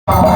ओम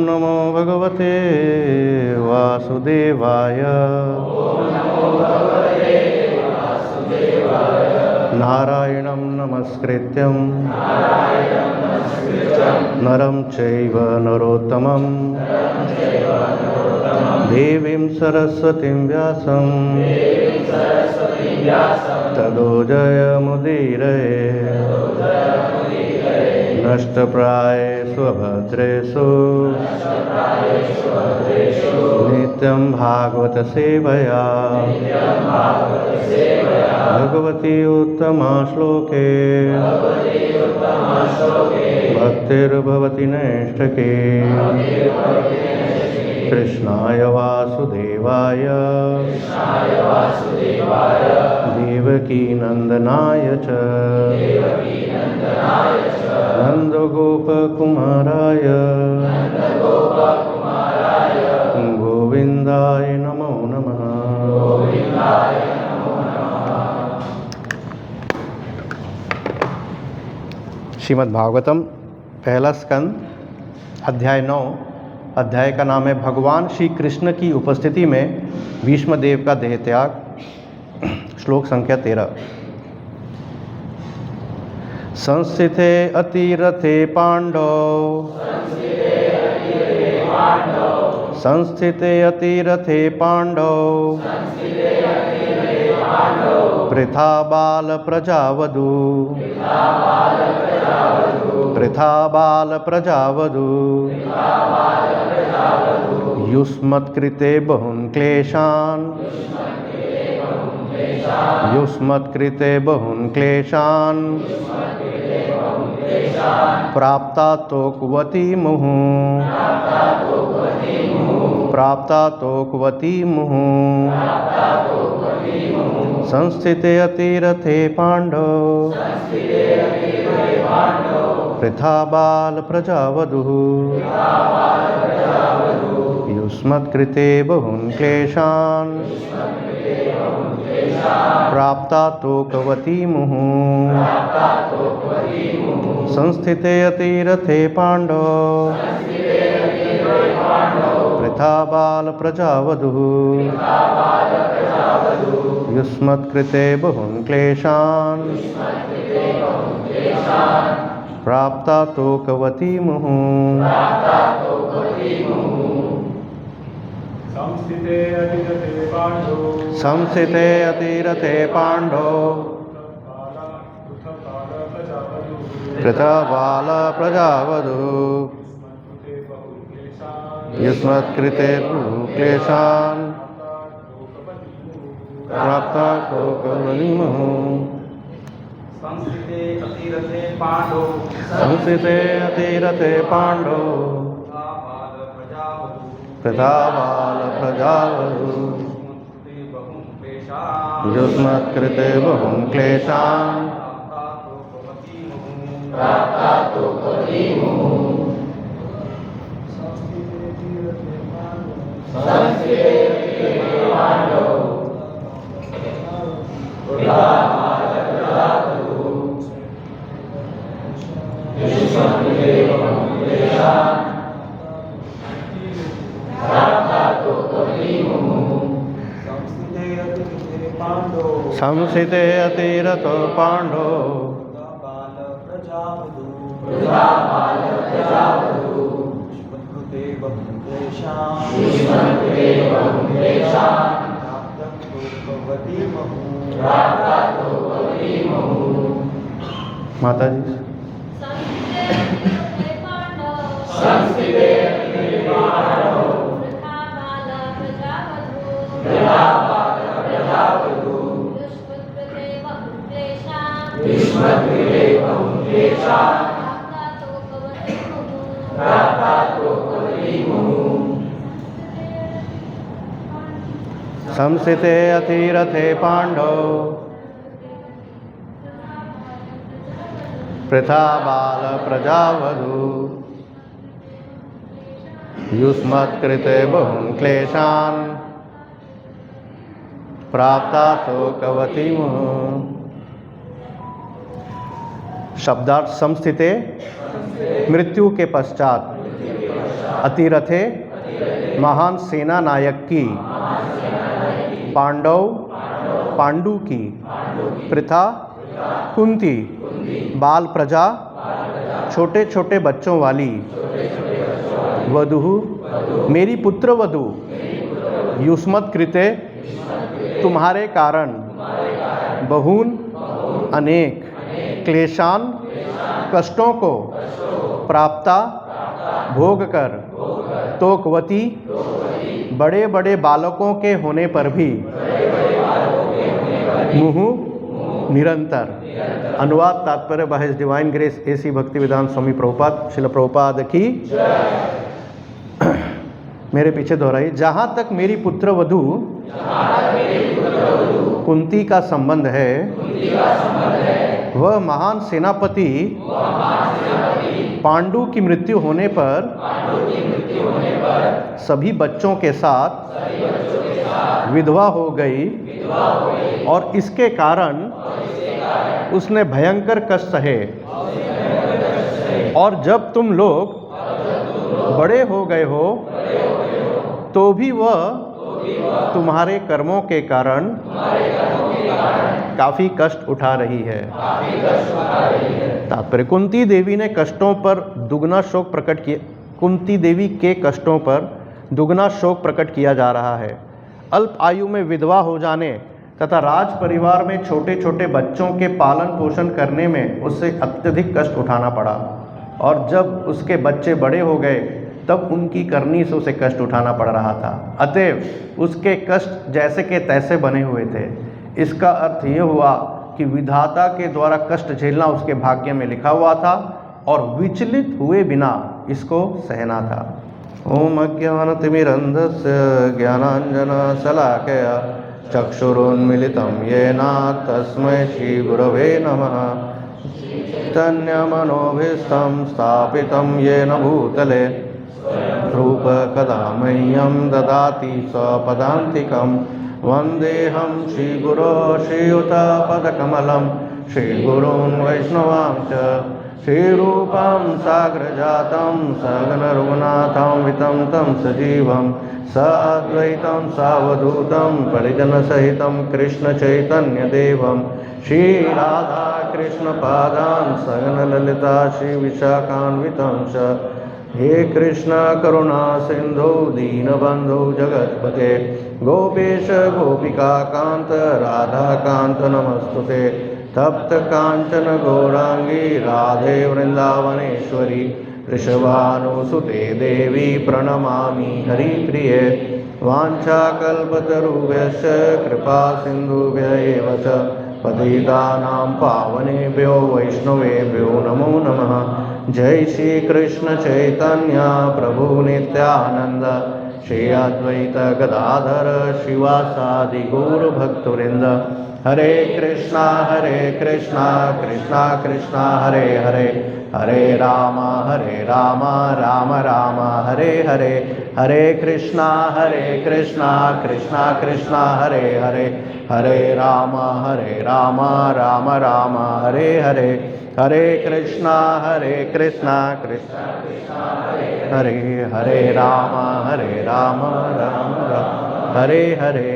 नमो भगवते वासुदेवाय। नारायणं नमस्कृत्यं नरं चैव नरोत्तमं देवीं सरस्वतीं व्यासं ततो जयमुदीरये। नष्टप्रायेषु भद्रेषु नित्यं भागवत सेवया भगवती उत्तमा श्लोके भक्तिर्भवति नैष्ठके कृष्णाय वासुदेवाय देवकीनन्दनाय च नन्दगोपकुमाराय गोविन्दाय नमो नमः। श्रीमद् भागवतम पहला स्कंद अध्याय 9। अध्याय का नाम है भगवान श्री कृष्ण की उपस्थिति में भीष्म देव का देह त्याग। श्लोक संख्या 13। संस्थिते अतिरथे पांडव संस्थिते अतिरथे पांडव पृथा बाल प्रजावधू युष्मत्कृते बहुन् क्लेशान् प्राप्ता तोक्वती मुहुः संस्थिते अतिरथे पांडव पृथा बाल प्रजावधूः युष्मत्कृते बहुन् क्लेशान् प्राप्ता तोक्वती मुहुः संस्थिते अतिरथे पांडव पृथा बाल प्रजावधूः युष्मत्कृते बहुन् क्लेशान् प्राप्ता तोक्वती मुहुः संस्थिते अतिरथे पांडव पृथा बाल प्रजावधूः युष्मत्कृते बहुन् क्लेशान् प्राप्ता तोक्वती मुहुः संस्थिते अतिरथे पांडव पृथा बाल प्रजावधूः युष्मत्कृते बहुन् क्लेशान् प्राप्ता तोक्वती मुहुः संस्थिते अतिरथे पांडव पृथा बाल प्रजावधूः युष्मत्कृते बहुन् क्लेशान् प्राप्ता तोक्वती मुहुः संस्थिते अतिरथे पांडव पृथा बाल प्रजावधूः युष्मत्कृते बहुन् क्लेशान् प्राप्ता तोक्वती मुहुः। माता जी संस्थिते अतिरथे पांडव पृथा बाल प्रजावधूः युष्मत्कृते बहुन् क्लेशान् प्राप्ता तोक्वती मुहुः संस्थिते अतिरथे पांडव पृथा बाल प्रजावधूः युष्मत्कृते बहुन् क्लेशान् प्राप्ता तोक्वती मुहुः। शब्दार्थ संस्थिते मृत्यु के पश्चात, अतिरथे महान सेना नायक की, पांडव पांडु की, पृथा कुंती, बाल प्रजा छोटे छोटे बच्चों वाली, वधू मेरी पुत्र वधू, युष्मत्कृते तुम्हारे कारण, बहून अनेक, क्लेशान कष्टों को, प्राप्ता भोग कर, तोक्वती बड़े बड़े बालकों के होने पर भी, मुहुः निरंतर। अनुवाद तात्पर्य by his divine grace AC Bhaktivedanta Swami Prabhupada Srila Prabhupada की। मेरे पीछे दोहराइए। जहाँ तक मेरी पुत्र वधू कुंती का संबंध है, वह महान सेनापति पांडु की मृत्यु होने पर सभी बच्चों के साथ विधवा हो गई और इसके कारण उसने भयंकर कष्ट सहे। और जब तुम लोग बड़े हो गए हो तो भी वह तुम्हारे कर्मों के कारण काफ़ी कष्ट उठा रही है। तात्पर्य, कुंती देवी ने कष्टों पर दुगना शोक प्रकट किया। कुंती देवी के कष्टों पर दुगना शोक प्रकट किया जा रहा है। अल्प आयु में विधवा हो जाने तथा राज परिवार में छोटे छोटे बच्चों के पालन पोषण करने में उससे अत्यधिक कष्ट उठाना पड़ा। और जब उसके बच्चे बड़े हो गए तब उनकी करनी से उसे कष्ट उठाना पड़ रहा था। अतएव उसके कष्ट जैसे के तैसे बने हुए थे। इसका अर्थ ये हुआ कि विधाता के द्वारा कष्ट झेलना उसके भाग्य में लिखा हुआ था और विचलित हुए बिना इसको सहना था। ओम अज्ञानतिमिरन्धस्य ज्ञानाञ्जनशलाकया चक्षुरुन्मीलितं येन तस्मै श्रीगुरवे नमः। चैतन्यमनोभीष्टं स्थापितं येन भूतले रूपकदा मह्यं ददाति स्वपदान्तिकं। वन्देऽहं श्रीगुरो श्रीयुतपदकमलं श्रीगुरून् वैष्णवांश्च श्रीरूपं साग्रजातं सगनरघुनाथं वितं तं सजीवं साद्वैतं सावधूतं परिजनसहितं कृष्णचैतन्यदेवं श्रीराधाकृष्णपादान् सगनललिता श्रीविशाखान्वितं च। हे कृष्ण करुणा सिंधु दीनबंधु जगत्पते गोपेश गोपिका कांत राधा कांत नमस्तुते। तप्त कांचन गौरांगी राधे वृंदावनेश्वरी वृषभानुसुते देवी प्रणमामि हरिप्रिये। वाञ्छाकल्पतरुभ्यश्च कृपा सिन्धुभ्य एव च पतितानां पावनेभ्यो वैष्णवेभ्यो नमो नमः। जय श्री कृष्ण चैतन्य प्रभु नित्यानंद श्री अद्वैत गदाधर शिवासादि गौर भक्तवृंद। हरे कृष्णा कृष्णा कृष्णा हरे हरे हरे राम राम राम हरे हरे। हरे कृष्णा कृष्णा कृष्णा हरे हरे हरे राम राम राम हरे हरे। हरे कृष्णा कृष्णा हरे हरे राम राम राम हरे हरे।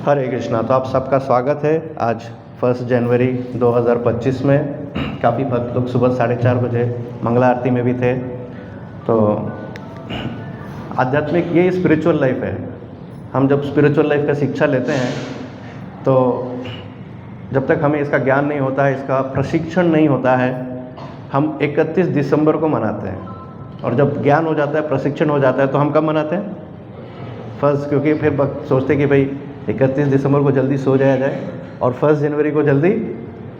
हरे कृष्णा। तो आप सबका स्वागत है आज 1 जनवरी 2025 में। काफ़ी भक्त लोग सुबह 4:30 बजे मंगला आरती में भी थे। तो आध्यात्मिक ये स्पिरिचुअल लाइफ है। हम जब स्पिरिचुअल लाइफ का शिक्षा लेते हैं तो जब तक हमें इसका ज्ञान नहीं होता है, इसका प्रशिक्षण नहीं होता है, हम 31 दिसंबर को मनाते हैं। और जब ज्ञान हो जाता है, प्रशिक्षण हो जाता है, तो हम कब मनाते हैं? फर्स्ट। क्योंकि फिर भक्त सोचते कि भाई 31 दिसंबर को जल्दी सो जाया जाए और 1 जनवरी को जल्दी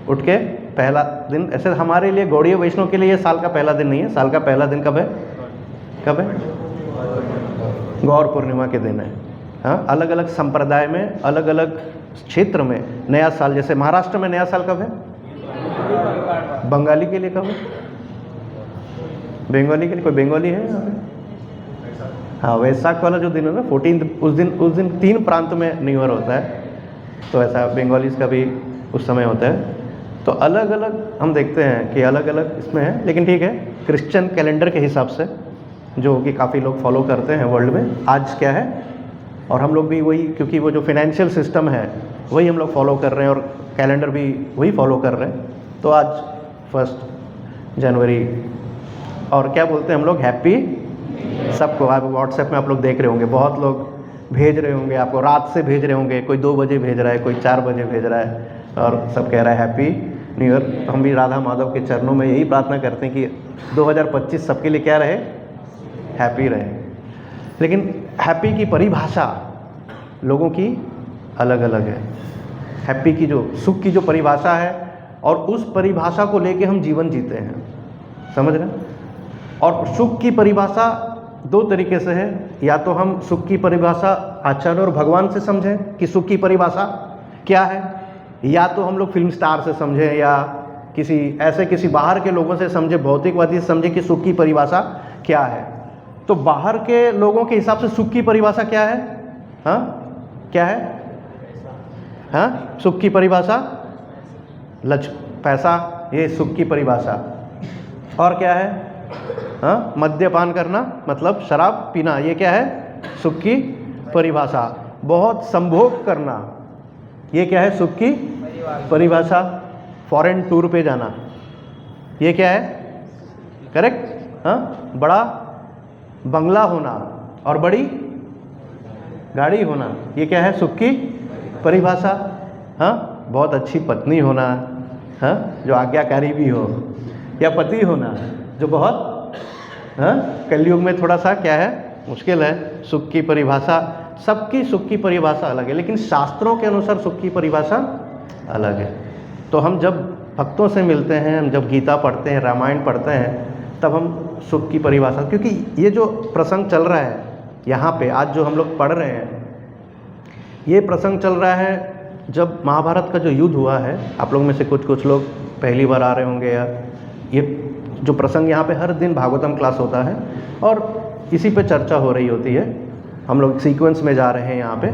उठ के पहला दिन। ऐसे हमारे लिए गौड़ीय वैष्णव के लिए ये साल का पहला दिन नहीं है। साल का पहला दिन कब है? कब है? गौर पूर्णिमा के दिन है। हाँ, अलग अलग संप्रदाय में, अलग अलग क्षेत्र में नया साल। जैसे महाराष्ट्र में नया साल कब है? बंगाली के लिए कब है? बंगाली के लिए कोई बंगाली है यहाँ पे? हाँ, वैसाख वाला जो दिन है ना 14, उस दिन 3 प्रांत में न्यू ईयर होता है। तो ऐसा बंगालीज का भी उस समय होता है। तो अलग अलग हम देखते हैं कि अलग अलग इसमें है। लेकिन ठीक है, क्रिश्चियन कैलेंडर के हिसाब से जो कि काफ़ी लोग फॉलो करते हैं वर्ल्ड में, आज क्या है, और हम लोग भी वही, क्योंकि वो जो फाइनेंशियल सिस्टम है वही हम लोग फॉलो कर रहे हैं और कैलेंडर भी वही फॉलो कर रहे हैं। तो आज 1 जनवरी। और क्या बोलते हैं हम लोग? हैप्पी सबको। आप व्हाट्सएप में आप लोग देख रहे होंगे, बहुत लोग भेज रहे होंगे आपको, रात से भेज रहे होंगे। कोई 2 बजे भेज रहा है, कोई 4 बजे भेज रहा है और सब कह रहा है हैप्पी न्यू ईयर। तो हम भी राधा माधव के चरणों में यही प्रार्थना करते हैं कि 2025 सबके लिए क्या रहे? हैप्पी रहे। लेकिन हैप्पी की परिभाषा लोगों की अलग अलग है। हैप्पी की जो सुख की जो परिभाषा है और उस परिभाषा को लेके हम जीवन जीते हैं, समझ रहे हैं। और सुख की परिभाषा दो तरीके से है, या तो हम सुख की परिभाषा आचार्य और भगवान से समझें कि सुख की परिभाषा क्या है, या तो हम लोग फिल्म स्टार से समझें या किसी बाहर के लोगों से समझे, भौतिकवादी से समझे कि सुख की परिभाषा क्या है। तो बाहर के लोगों के हिसाब से सुख की परिभाषा क्या है? हाँ, क्या है? हाँ, सुख की परिभाषा पैसा, ये सुख की परिभाषा। और क्या है? हाँ, मद्यपान करना मतलब शराब पीना, ये क्या है? सुख की परिभाषा। बहुत संभोग करना, ये क्या है? सुख की परिभाषा। फॉरेन टूर पे जाना, ये क्या है? करेक्ट। हाँ, बड़ा बंगला होना और बड़ी गाड़ी होना, ये क्या है? सुख की परिभाषा। हाँ, बहुत अच्छी पत्नी होना, हाँ, जो आज्ञाकारी भी हो, या पति होना जो बहुत, हाँ, कलयुग में थोड़ा सा क्या है? मुश्किल है। सुख की परिभाषा, सबकी सुख की परिभाषा अलग है, लेकिन शास्त्रों के अनुसार सुख की परिभाषा अलग है। तो हम जब भक्तों से मिलते हैं, हम जब गीता पढ़ते हैं, रामायण पढ़ते हैं, तब हम सुख की परिभाषा, क्योंकि ये जो प्रसंग चल रहा है यहाँ पे आज जो हम लोग पढ़ रहे हैं, ये प्रसंग चल रहा है जब महाभारत का जो युद्ध हुआ है। आप लोग में से कुछ लोग पहली बार आ रहे होंगे, या ये जो प्रसंग यहाँ पे हर दिन भागवतम क्लास होता है और इसी पे चर्चा हो रही होती है। हम लोग सीक्वेंस में जा रहे हैं यहाँ पे।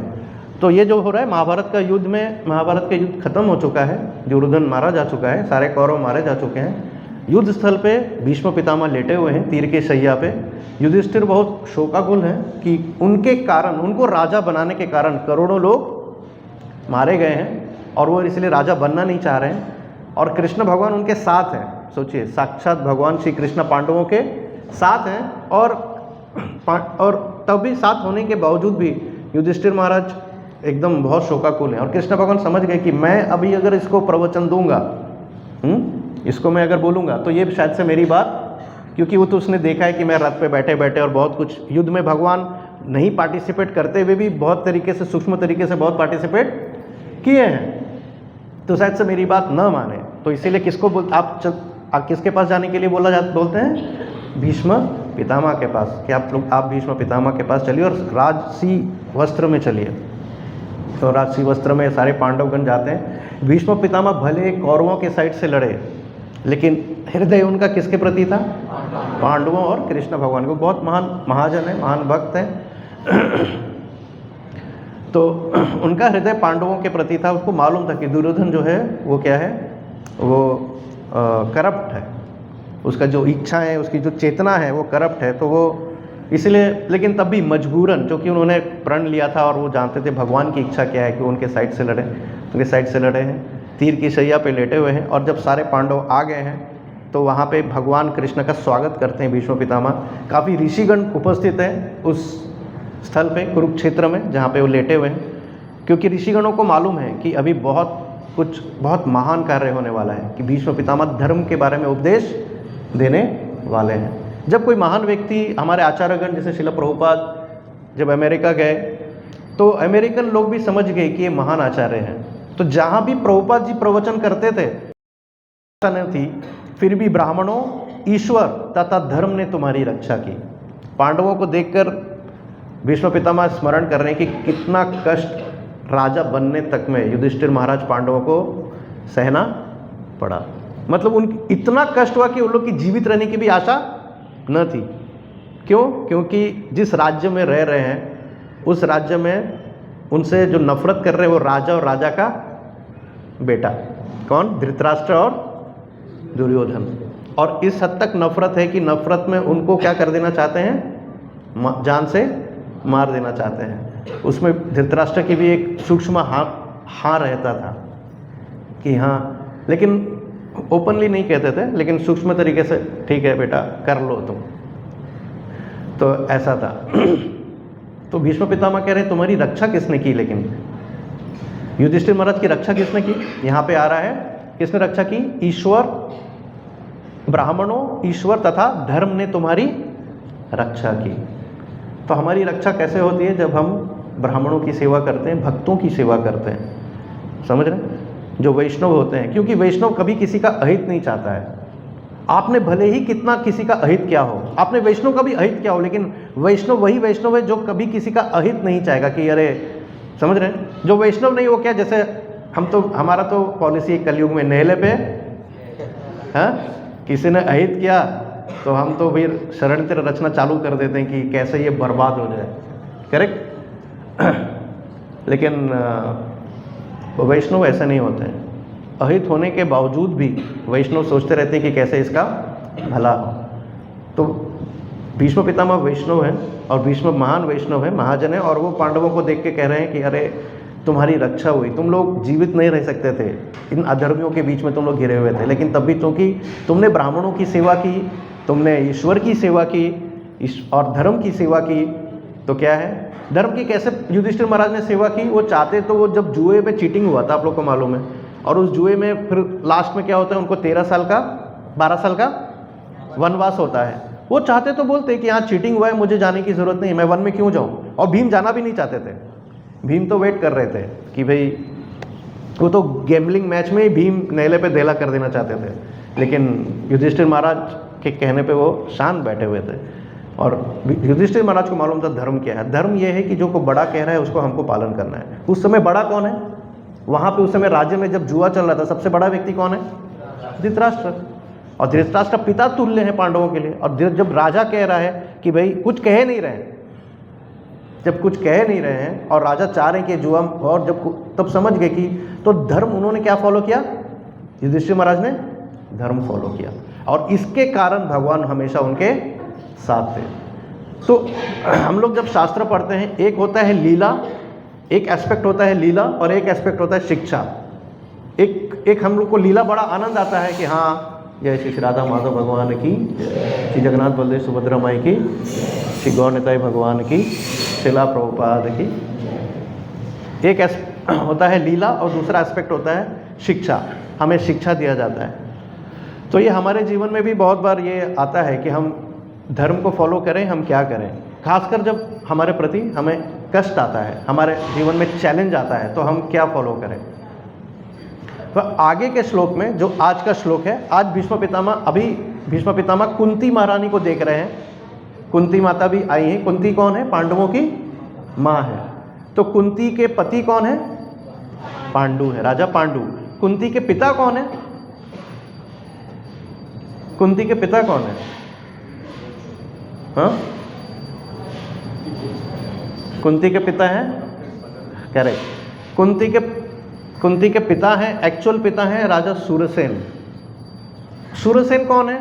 तो ये जो हो रहा है महाभारत का युद्ध में, महाभारत का युद्ध खत्म हो चुका है, दुर्योधन मारा जा चुका है, सारे कौरव मारे जा चुके हैं। युद्ध स्थल पे भीष्म पितामह लेटे हुए हैं तीर के शैया पे। युधिष्ठिर बहुत शोकाकुल हैं कि उनके कारण, उनको राजा बनाने के कारण करोड़ों लोग मारे गए हैं और वो इसलिए राजा बनना नहीं चाह रहे हैं। और कृष्ण भगवान उनके साथ हैं। सोचिए, साक्षात भगवान श्री कृष्ण पांडवों के साथ हैं, और तब भी साथ होने के बावजूद भी युधिष्ठिर महाराज एकदम बहुत शोकाकुल हैं। और कृष्ण भगवान समझ गए कि मैं अभी अगर इसको प्रवचन दूंगा, इसको मैं अगर बोलूँगा तो ये शायद से मेरी बात, क्योंकि वो तो उसने देखा है कि मैं रथ पे बैठे बैठे और बहुत कुछ युद्ध में भगवान नहीं पार्टिसिपेट करते हुए भी बहुत तरीके से, सूक्ष्म तरीके से बहुत पार्टिसिपेट किए हैं, तो शायद से मेरी बात न माने। तो इसीलिए किसको आप किसके पास जाने के लिए बोलते हैं? भीष्म पितामह के पास, कि आप भीष्म पितामह के पास चलिए और राजसी वस्त्र में चलिए। तो राजसी वस्त्र में सारे पांडवगण जाते हैं। भीष्म पितामह भले कौरवों के साइड से लड़े, लेकिन हृदय उनका किसके प्रति था? पांडवों और कृष्ण भगवान को। बहुत महान महाजन है, महान भक्त हैं। तो उनका हृदय पांडवों के प्रति था। उसको मालूम था कि दुर्योधन जो है वो क्या है? वो करप्ट है। उसका जो इच्छा है, उसकी जो चेतना है वो करप्ट है। तो वो इसलिए, लेकिन तब भी मजबूरन, क्योंकि उन्होंने प्रण लिया था और वो जानते थे भगवान की इच्छा क्या है कि उनके साइड से लड़े, उनके साइड से लड़े हैं। तीर की शैया पे लेटे हुए हैं। और जब सारे पांडव आ गए हैं तो वहाँ पे भगवान कृष्ण का स्वागत करते हैं भीष्म पितामह। काफ़ी ऋषिगण उपस्थित हैं उस स्थल पे, कुरुक्षेत्र में, जहाँ पे वो लेटे हुए हैं, क्योंकि ऋषिगणों को मालूम है कि अभी बहुत महान कार्य होने वाला है, कि भीष्म पितामह धर्म के बारे में उपदेश देने वाले हैं। जब कोई महान व्यक्ति, हमारे आचार्यगण जैसे श्रील प्रभुपाद जब अमेरिका गए, तो अमेरिकन लोग भी समझ गए कि ये महान आचार्य हैं। तो जहाँ भी प्रभुपाद जी प्रवचन करते थे, नहीं थी, फिर भी ब्राह्मणों, ईश्वर तथा धर्म ने तुम्हारी रक्षा की। पांडवों को देखकर भीष्म पितामह स्मरण कर रहे हैं कि कितना कष्ट राजा बनने तक में युधिष्ठिर महाराज पांडवों को सहना पड़ा। मतलब उन इतना कष्ट हुआ कि उन लोग की जीवित रहने की भी आशा न थी। क्यों? क्योंकि जिस राज्य में रह रहे हैं उस राज्य में उनसे जो नफरत कर रहे हैं वो राजा और राजा का बेटा, कौन? धृतराष्ट्र और दुर्योधन। और इस हद तक नफरत है कि नफरत में उनको क्या कर देना चाहते हैं? जान से मार देना चाहते हैं। उसमें धृतराष्ट्र की भी एक सूक्ष्म हाँ रहता था कि हाँ, लेकिन ओपनली नहीं कहते थे, लेकिन सूक्ष्म तरीके से ठीक है बेटा कर लो तुम। तो ऐसा था। तो भीष्म पितामह कह रहे हैं तुम्हारी रक्षा किसने की? लेकिन युधिष्ठिर महाराज की रक्षा किसने की? यहाँ पे आ रहा है, किसने रक्षा की? ईश्वर, ब्राह्मणों, ईश्वर तथा धर्म ने तुम्हारी रक्षा की। तो हमारी रक्षा कैसे होती है? जब हम ब्राह्मणों की सेवा करते हैं, भक्तों की सेवा करते हैं, समझ रहे हैं, जो वैष्णव होते हैं। क्योंकि वैष्णव कभी किसी का अहित नहीं चाहता है। आपने भले ही कितना किसी का अहित क्या हो, आपने वैष्णव का भी अहित क्या हो, लेकिन वैष्णव वही वैष्णव है जो कभी किसी का अहित नहीं चाहेगा कि अरे, समझ रहे हैं, जो वैष्णव नहीं वो क्या, जैसे हम तो, हमारा तो पॉलिसी है कलयुग में नेहले पे, हाँ, किसी ने अहित किया तो हम तो फिर षड्यंत्र रचना चालू कर देते हैं कि कैसे ये बर्बाद हो जाए, करेक्ट। लेकिन वैष्णव ऐसा नहीं होते हैं। अहित होने के बावजूद भी वैष्णव सोचते रहते हैं कि कैसे इसका भला हो। तो भीष्म पितामह वैष्णव हैं और भीष्म महान वैष्णव है, महाजन है, और वो पांडवों को देख के कह रहे हैं कि अरे तुम्हारी रक्षा हुई, तुम लोग जीवित नहीं रह सकते थे, इन अधर्मियों के बीच में तुम लोग घिरे हुए थे, लेकिन तब भी क्योंकि तुमने ब्राह्मणों की सेवा की, तुमने ईश्वर की सेवा की और धर्म की सेवा की, तो क्या है, धर्म की कैसे युधिष्ठिर महाराज ने सेवा की? वो चाहते तो वो जब जुए में चीटिंग हुआ था, आप लोग को मालूम है, और उस जुए में फिर लास्ट में क्या होता है, उनको 13 साल का 12 साल का वनवास होता है। वो चाहते तो बोलते कि यहाँ चीटिंग हुआ है, मुझे जाने की ज़रूरत नहीं है, मैं वन में क्यों जाऊँ। और भीम जाना भी नहीं चाहते थे, भीम तो वेट कर रहे थे कि भाई, वो तो गैम्बलिंग मैच में ही भीम नेले पे देला कर देना चाहते थे, लेकिन युधिष्ठिर महाराज के कहने पे वो शांत बैठे हुए थे। और युधिष्ठिर महाराज को मालूम था धर्म क्या है। धर्म ये है कि जो को बड़ा कह रहा है उसको हमको पालन करना है। उस समय बड़ा कौन है वहाँ पे? उस समय राज्य में जब जुआ चल रहा था, सबसे बड़ा व्यक्ति कौन है? धृतराष्ट्र। और धृतराष्ट्र पिता तुल्य है पांडवों के लिए। और जब राजा कह रहा है कि भाई कुछ कह नहीं रहे हैं, जब कुछ कह नहीं रहे हैं और राजा चाह रहे हैं कि जुआ, और जब तब समझ गए कि तो धर्म उन्होंने क्या फॉलो किया? युधिष्ठिर महाराज ने धर्म फॉलो किया, और इसके कारण भगवान हमेशा उनके साथ थे। तो हम लोग जब शास्त्र पढ़ते हैं, एक होता है लीला, एक एस्पेक्ट होता है लीला, और एक एस्पेक्ट होता है शिक्षा। एक हम लोग को लीला बड़ा आनंद आता है कि हाँ, जय श्री राधा माधव भगवान की, श्री जगन्नाथ बलदेव सुभद्रा माई की, श्री गौर निताई भगवान की, शिला प्रभुपाद की। एक होता है लीला और दूसरा एस्पेक्ट होता है शिक्षा। हमें शिक्षा दिया जाता है। तो ये हमारे जीवन में भी बहुत बार ये आता है कि हम धर्म को फॉलो करें, हम क्या करें। खासकर जब हमारे प्रति हमें कष्ट आता है, हमारे जीवन में चैलेंज आता है, तो हम क्या फॉलो करें। तो आगे के श्लोक में, जो आज का श्लोक है, आज भीष्म पितामह कुंती महारानी को देख रहे हैं। कुंती माता भी आई हैं। कुंती कौन है? पांडवों की माँ है। तो कुंती के पति कौन है? पांडु है, राजा पांडु। कुंती के पिता कौन है? कुंती के पिता कौन है? हाँ, कुंती के पिता हैं, करेक्ट। कुंती के पिता हैं, एक्चुअल पिता हैं राजा सूरसेन। सूरसेन कौन है?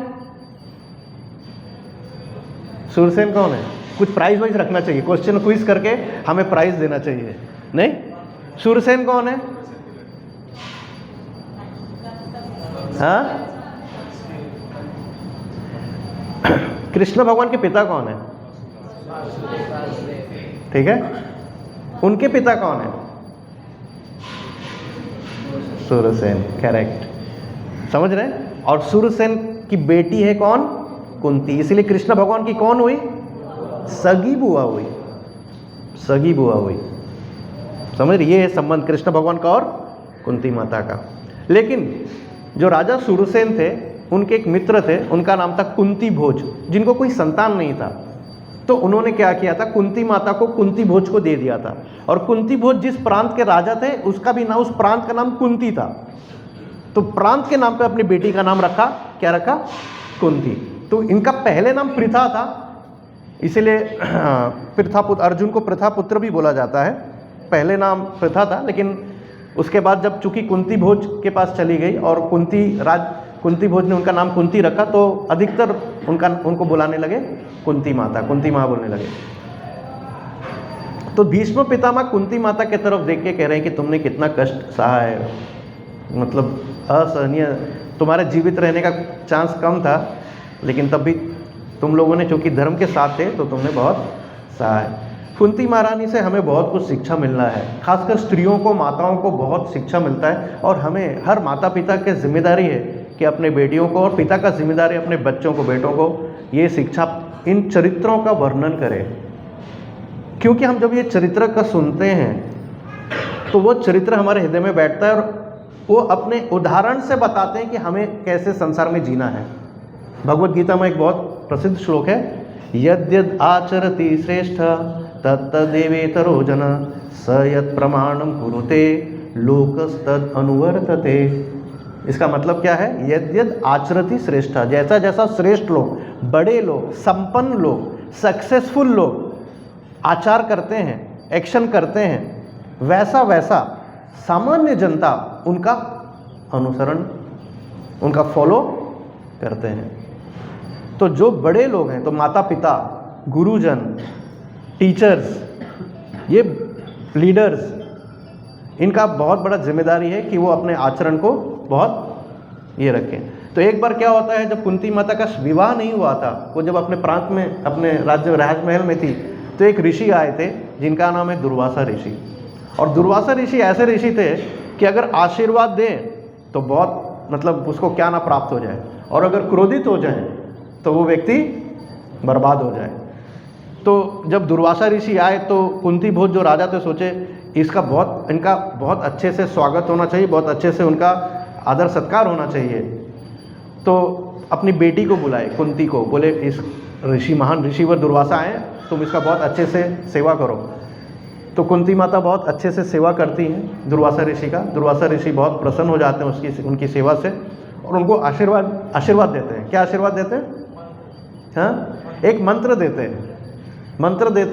सूरसेन कौन है? कुछ प्राइज वाइज रखना चाहिए, क्वेश्चन क्विज करके हमें प्राइज देना चाहिए, नहीं? सूरसेन कौन है? हाँ, कृष्ण भगवान के पिता कौन है? ठीक है, उनके पिता कौन है? सूरसेन, करेक्ट। समझ रहे हैं? और सूरसेन की बेटी है कौन? कुंती। इसलिए कृष्ण भगवान की कौन हुई? सगी बुआ हुई, सगी बुआ हुई। समझ रहे? ये है संबंध कृष्ण भगवान का और कुंती माता का। लेकिन जो राजा सूरसेन थे, उनके एक मित्र थे, उनका नाम था कुंती भोज, जिनको कोई संतान नहीं था। तो उन्होंने क्या किया था? कुंती माता को कुंती भोज को दे दिया था। और कुंती भोज जिस प्रांत के राजा थे, उसका भी नाम, उस प्रांत का नाम कुंती था। तो प्रांत के नाम पे अपनी बेटी का नाम रखा, क्या रखा? कुंती। तो इनका पहले नाम पृथा था, इसीलिए पृथा पुत्र, अर्जुन को पृथा पुत्र भी बोला जाता है। पहले नाम पृथा था, लेकिन उसके बाद जब चूंकि कुंती भोज के पास चली गई और कुंती भोज ने उनका नाम कुंती रखा, तो अधिकतर उनको बुलाने लगे कुंती माता, कुंती माँ बोलने लगे। तो भीष्म पितामह कुंती माता की तरफ देख के कह रहे हैं कि तुमने कितना कष्ट सहा है, मतलब असहनीय, तुम्हारे जीवित रहने का चांस कम था, लेकिन तब भी तुम लोगों ने चूंकि धर्म के साथ थे तो तुमने बहुत सहा है। कुंती महारानी से हमें बहुत कुछ शिक्षा मिलना है। खासकर स्त्रियों को, माताओं को बहुत शिक्षा मिलता है। और हमें, हर माता पिता की जिम्मेदारी है कि अपने बेटियों को, और पिता का जिम्मेदारी अपने बच्चों को, बेटों को ये शिक्षा, इन चरित्रों का वर्णन करें। क्योंकि हम जब ये चरित्र का सुनते हैं तो वो चरित्र हमारे हृदय में बैठता है और वो अपने उदाहरण से बताते हैं कि हमें कैसे संसार में जीना है। भगवत गीता में एक बहुत प्रसिद्ध श्लोक है, यद्यद् आचरति श्रेष्ठ तत्तदेवेतरो जन स यत् प्रमाणम कुरुते लोकस्तद अनुवर्तते। इसका मतलब क्या है? यद्यद् आचरति श्रेष्ठ, जैसा जैसा श्रेष्ठ लोग, बड़े लोग, संपन्न लोग, सक्सेसफुल लोग आचार करते हैं, एक्शन करते हैं, वैसा वैसा सामान्य जनता उनका अनुसरण, उनका फॉलो करते हैं। तो जो बड़े लोग हैं, तो माता पिता, गुरुजन, टीचर्स, ये लीडर्स, इनका बहुत बड़ा जिम्मेदारी है कि वो अपने आचरण को बहुत ये रखें। तो एक बार क्या होता है, जब कुंती माता का विवाह नहीं हुआ था, वो जब अपने प्रांत में, अपने राज्य राजमहल में थी, तो एक ऋषि आए थे जिनका नाम है दुर्वासा ऋषि। और दुर्वासा ऋषि ऐसे ऋषि थे कि अगर आशीर्वाद दें तो बहुत, मतलब उसको क्या ना प्राप्त हो जाए, और अगर क्रोधित हो जाए तो वो व्यक्ति बर्बाद हो जाए। तो जब दुर्वासा ऋषि आए तो कुंती भोज जो राजा थे सोचे इनका बहुत अच्छे से स्वागत होना चाहिए, बहुत अच्छे से उनका आदर सत्कार होना चाहिए। तो अपनी बेटी को बुलाए, कुंती को, बोले इस महान ऋषिवर दुर्वासा आए, तुम इसका बहुत अच्छे से सेवा करो। तो कुंती माता बहुत अच्छे से सेवा करती हैं दुर्वासा ऋषि का। दुर्वासा ऋषि बहुत प्रसन्न हो जाते हैं उनकी सेवा से, और उनको आशीर्वाद देते हैं। क्या आशीर्वाद देते हैं? हाँ, एक मंत्र देते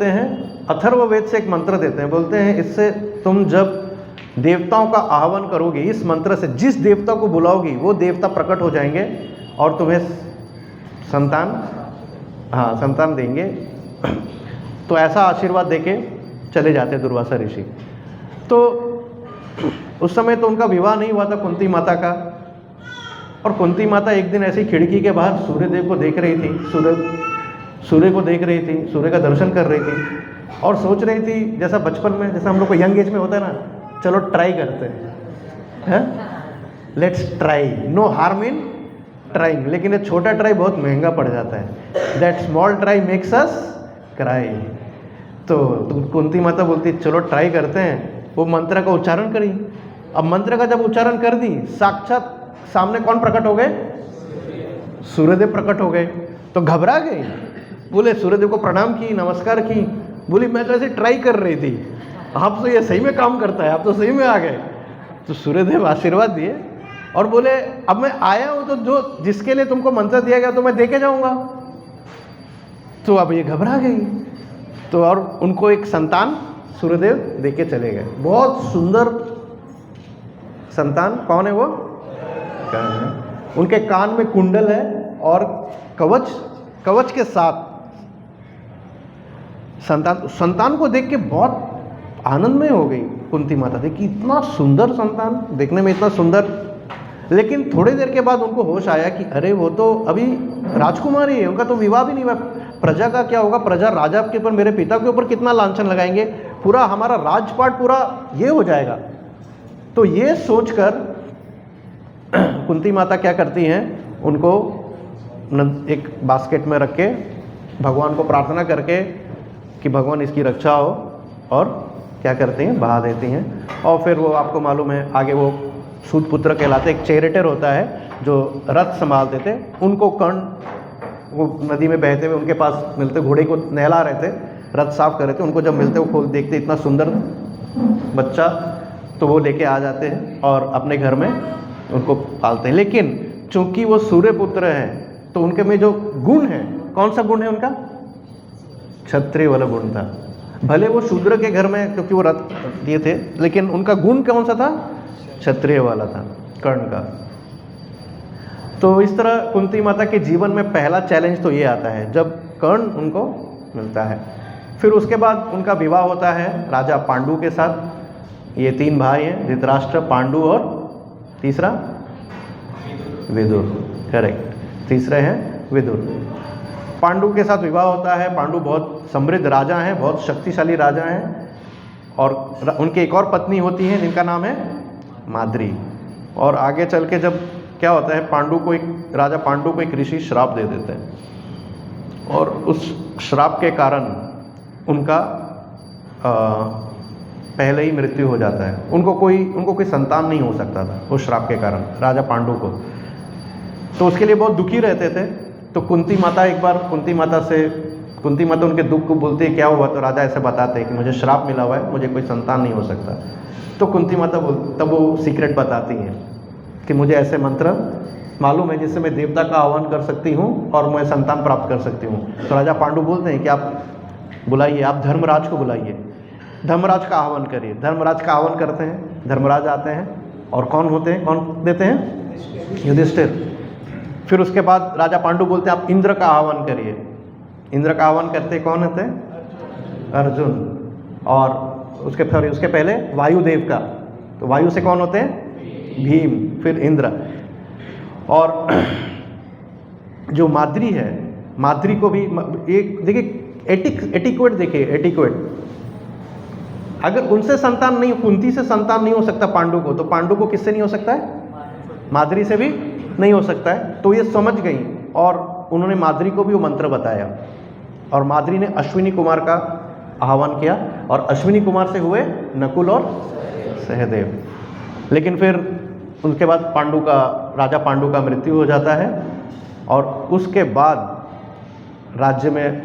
हैं, अथर्ववेद से एक मंत्र देते हैं। बोलते हैं इससे तुम जब देवताओं का आह्वान करोगे, इस मंत्र से जिस देवता को बुलाओगी वो देवता प्रकट हो जाएंगे और तुम्हें संतान देंगे। तो ऐसा आशीर्वाद देके चले जाते दुर्वासा ऋषि। तो उस समय तो उनका विवाह नहीं हुआ था कुंती माता का, और कुंती माता एक दिन ऐसी खिड़की के बाहर सूर्यदेव को देख रही थी, सूर्य को देख रही थी, सूर्य का दर्शन कर रही थी, और सोच रही थी जैसा बचपन में, जैसा हम लोग को यंग एज में होता है ना, चलो ट्राई करते हैं, let's try, no harm in trying. लेकिन ये छोटा ट्राई बहुत महंगा पड़ जाता है, that small try makes us cry. तो कुंती माता बोलती चलो ट्राई करते हैं। वो मंत्र का उच्चारण करी। अब मंत्र का जब उच्चारण कर दी, साक्षात सामने कौन प्रकट हो गए? सूर्यदेव प्रकट हो गए। तो घबरा गई, बोले सूर्यदेव को प्रणाम की, नमस्कार की, बोली मैं तो ऐसे ट्राई कर रही थी, आप तो ये सही में काम करता है, आप तो सही में आ गए। तो सूर्यदेव आशीर्वाद दिए और बोले अब मैं आया हूँ तो जो जिसके लिए तुमको मंत्र दिया गया तो मैं देके जाऊँगा। तो अब ये घबरा गई, तो और उनको एक संतान सूर्यदेव देके चले गए। बहुत सुंदर संतान। कौन है वो? उनके कान में कुंडल है और कवच के साथ संतान को देख के बहुत आनंदमय हो गई कुंती माता। देखी इतना सुंदर संतान, देखने में इतना सुंदर। लेकिन थोड़ी देर के बाद उनको होश आया कि अरे वो तो अभी राजकुमारी है, उनका तो विवाह भी नहीं हुआ। प्रजा का क्या होगा? प्रजा राजा के ऊपर, मेरे पिता के ऊपर कितना लांछन लगाएंगे, पूरा हमारा राजपाट पूरा ये हो जाएगा। तो ये सोचकर कुंती माता क्या करती हैं, उनको एक बास्केट में रख के भगवान को प्रार्थना करके कि भगवान इसकी रक्षा हो, और क्या करती हैं, बहा देती हैं। और फिर वो आपको मालूम है आगे वो सूत पुत्र कहलाते, एक चैरिटर होता है जो रथ संभालते थे, उनको कर्ण वो नदी में बहते हुए उनके पास मिलते, घोड़े को नहला रहे थे, रथ साफ कर रहे थे, उनको जब मिलते वो खोल देखते इतना सुंदर बच्चा, तो वो लेके आ जाते हैं और अपने घर में उनको पालते हैं। लेकिन चूंकि वो सूर्य पुत्र हैं तो उनके में जो गुण है, कौन सा गुण है उनका? क्षत्रिय वाला गुण था। भले वो शूद्र के घर में, क्योंकि वो रथ दिए थे, लेकिन उनका गुण कौन सा था? क्षत्रिय वाला था, कर्ण का। तो इस तरह कुंती माता के जीवन में पहला चैलेंज तो ये आता है जब कर्ण उनको मिलता है। फिर उसके बाद उनका विवाह होता है राजा पांडु के साथ। ये 3 भाई हैं, धृतराष्ट्र, पांडु और तीसरा विदुर। करेक्ट, तीसरे हैं विदुर। पांडु के साथ विवाह होता है। पांडु बहुत समृद्ध राजा हैं, बहुत शक्तिशाली राजा हैं, और उनकी एक और पत्नी होती है जिनका नाम है माद्री। और आगे चल के जब क्या होता है, राजा पांडु को एक ऋषि श्राप दे देते हैं, और उस श्राप के कारण उनका पहले ही मृत्यु हो जाता है। उनको कोई संतान नहीं हो सकता था उस श्राप के कारण, राजा पांडु को। तो उसके लिए बहुत दुखी रहते थे। तो कुंती माता उनके दुख को बोलती है क्या हुआ, तो राजा ऐसे बताते हैं कि मुझे श्राप मिला हुआ है, मुझे कोई संतान नहीं हो सकता। तो कुंती माता तब वो सीक्रेट बताती हैं कि मुझे ऐसे मंत्र मालूम है जिससे मैं देवता का आह्वान कर सकती हूँ और मैं संतान प्राप्त कर सकती हूँ। तो राजा पांडु बोलते हैं कि आप बुलाइए, आप धर्मराज को बुलाइए, धर्मराज का आह्वान करिए। धर्मराज का आह्वान करते हैं, धर्मराज आते हैं और कौन देते हैं? युधिष्ठिर। फिर उसके बाद राजा पांडु बोलते हैं आप इंद्र का आह्वान करिए। इंद्र का आह्वान करते कौन होते हैं? अर्जुन। और उसके पहले वायुदेव का, तो वायु से कौन होते हैं? भीम, फिर इंद्र। और जो माद्री है, माद्री को भी एक देखिए एटिक्वेट, अगर उनसे संतान नहीं, कुंती से संतान नहीं हो सकता पांडु को, तो पांडु को किससे नहीं हो सकता है? माद्री से भी नहीं हो सकता है। तो ये समझ गई और उन्होंने माद्री को भी वो मंत्र बताया और माद्री ने अश्विनी कुमार का आह्वान किया और अश्विनी कुमार से हुए नकुल और सहदेव। लेकिन फिर उसके बाद राजा पांडु का मृत्यु हो जाता है और उसके बाद राज्य में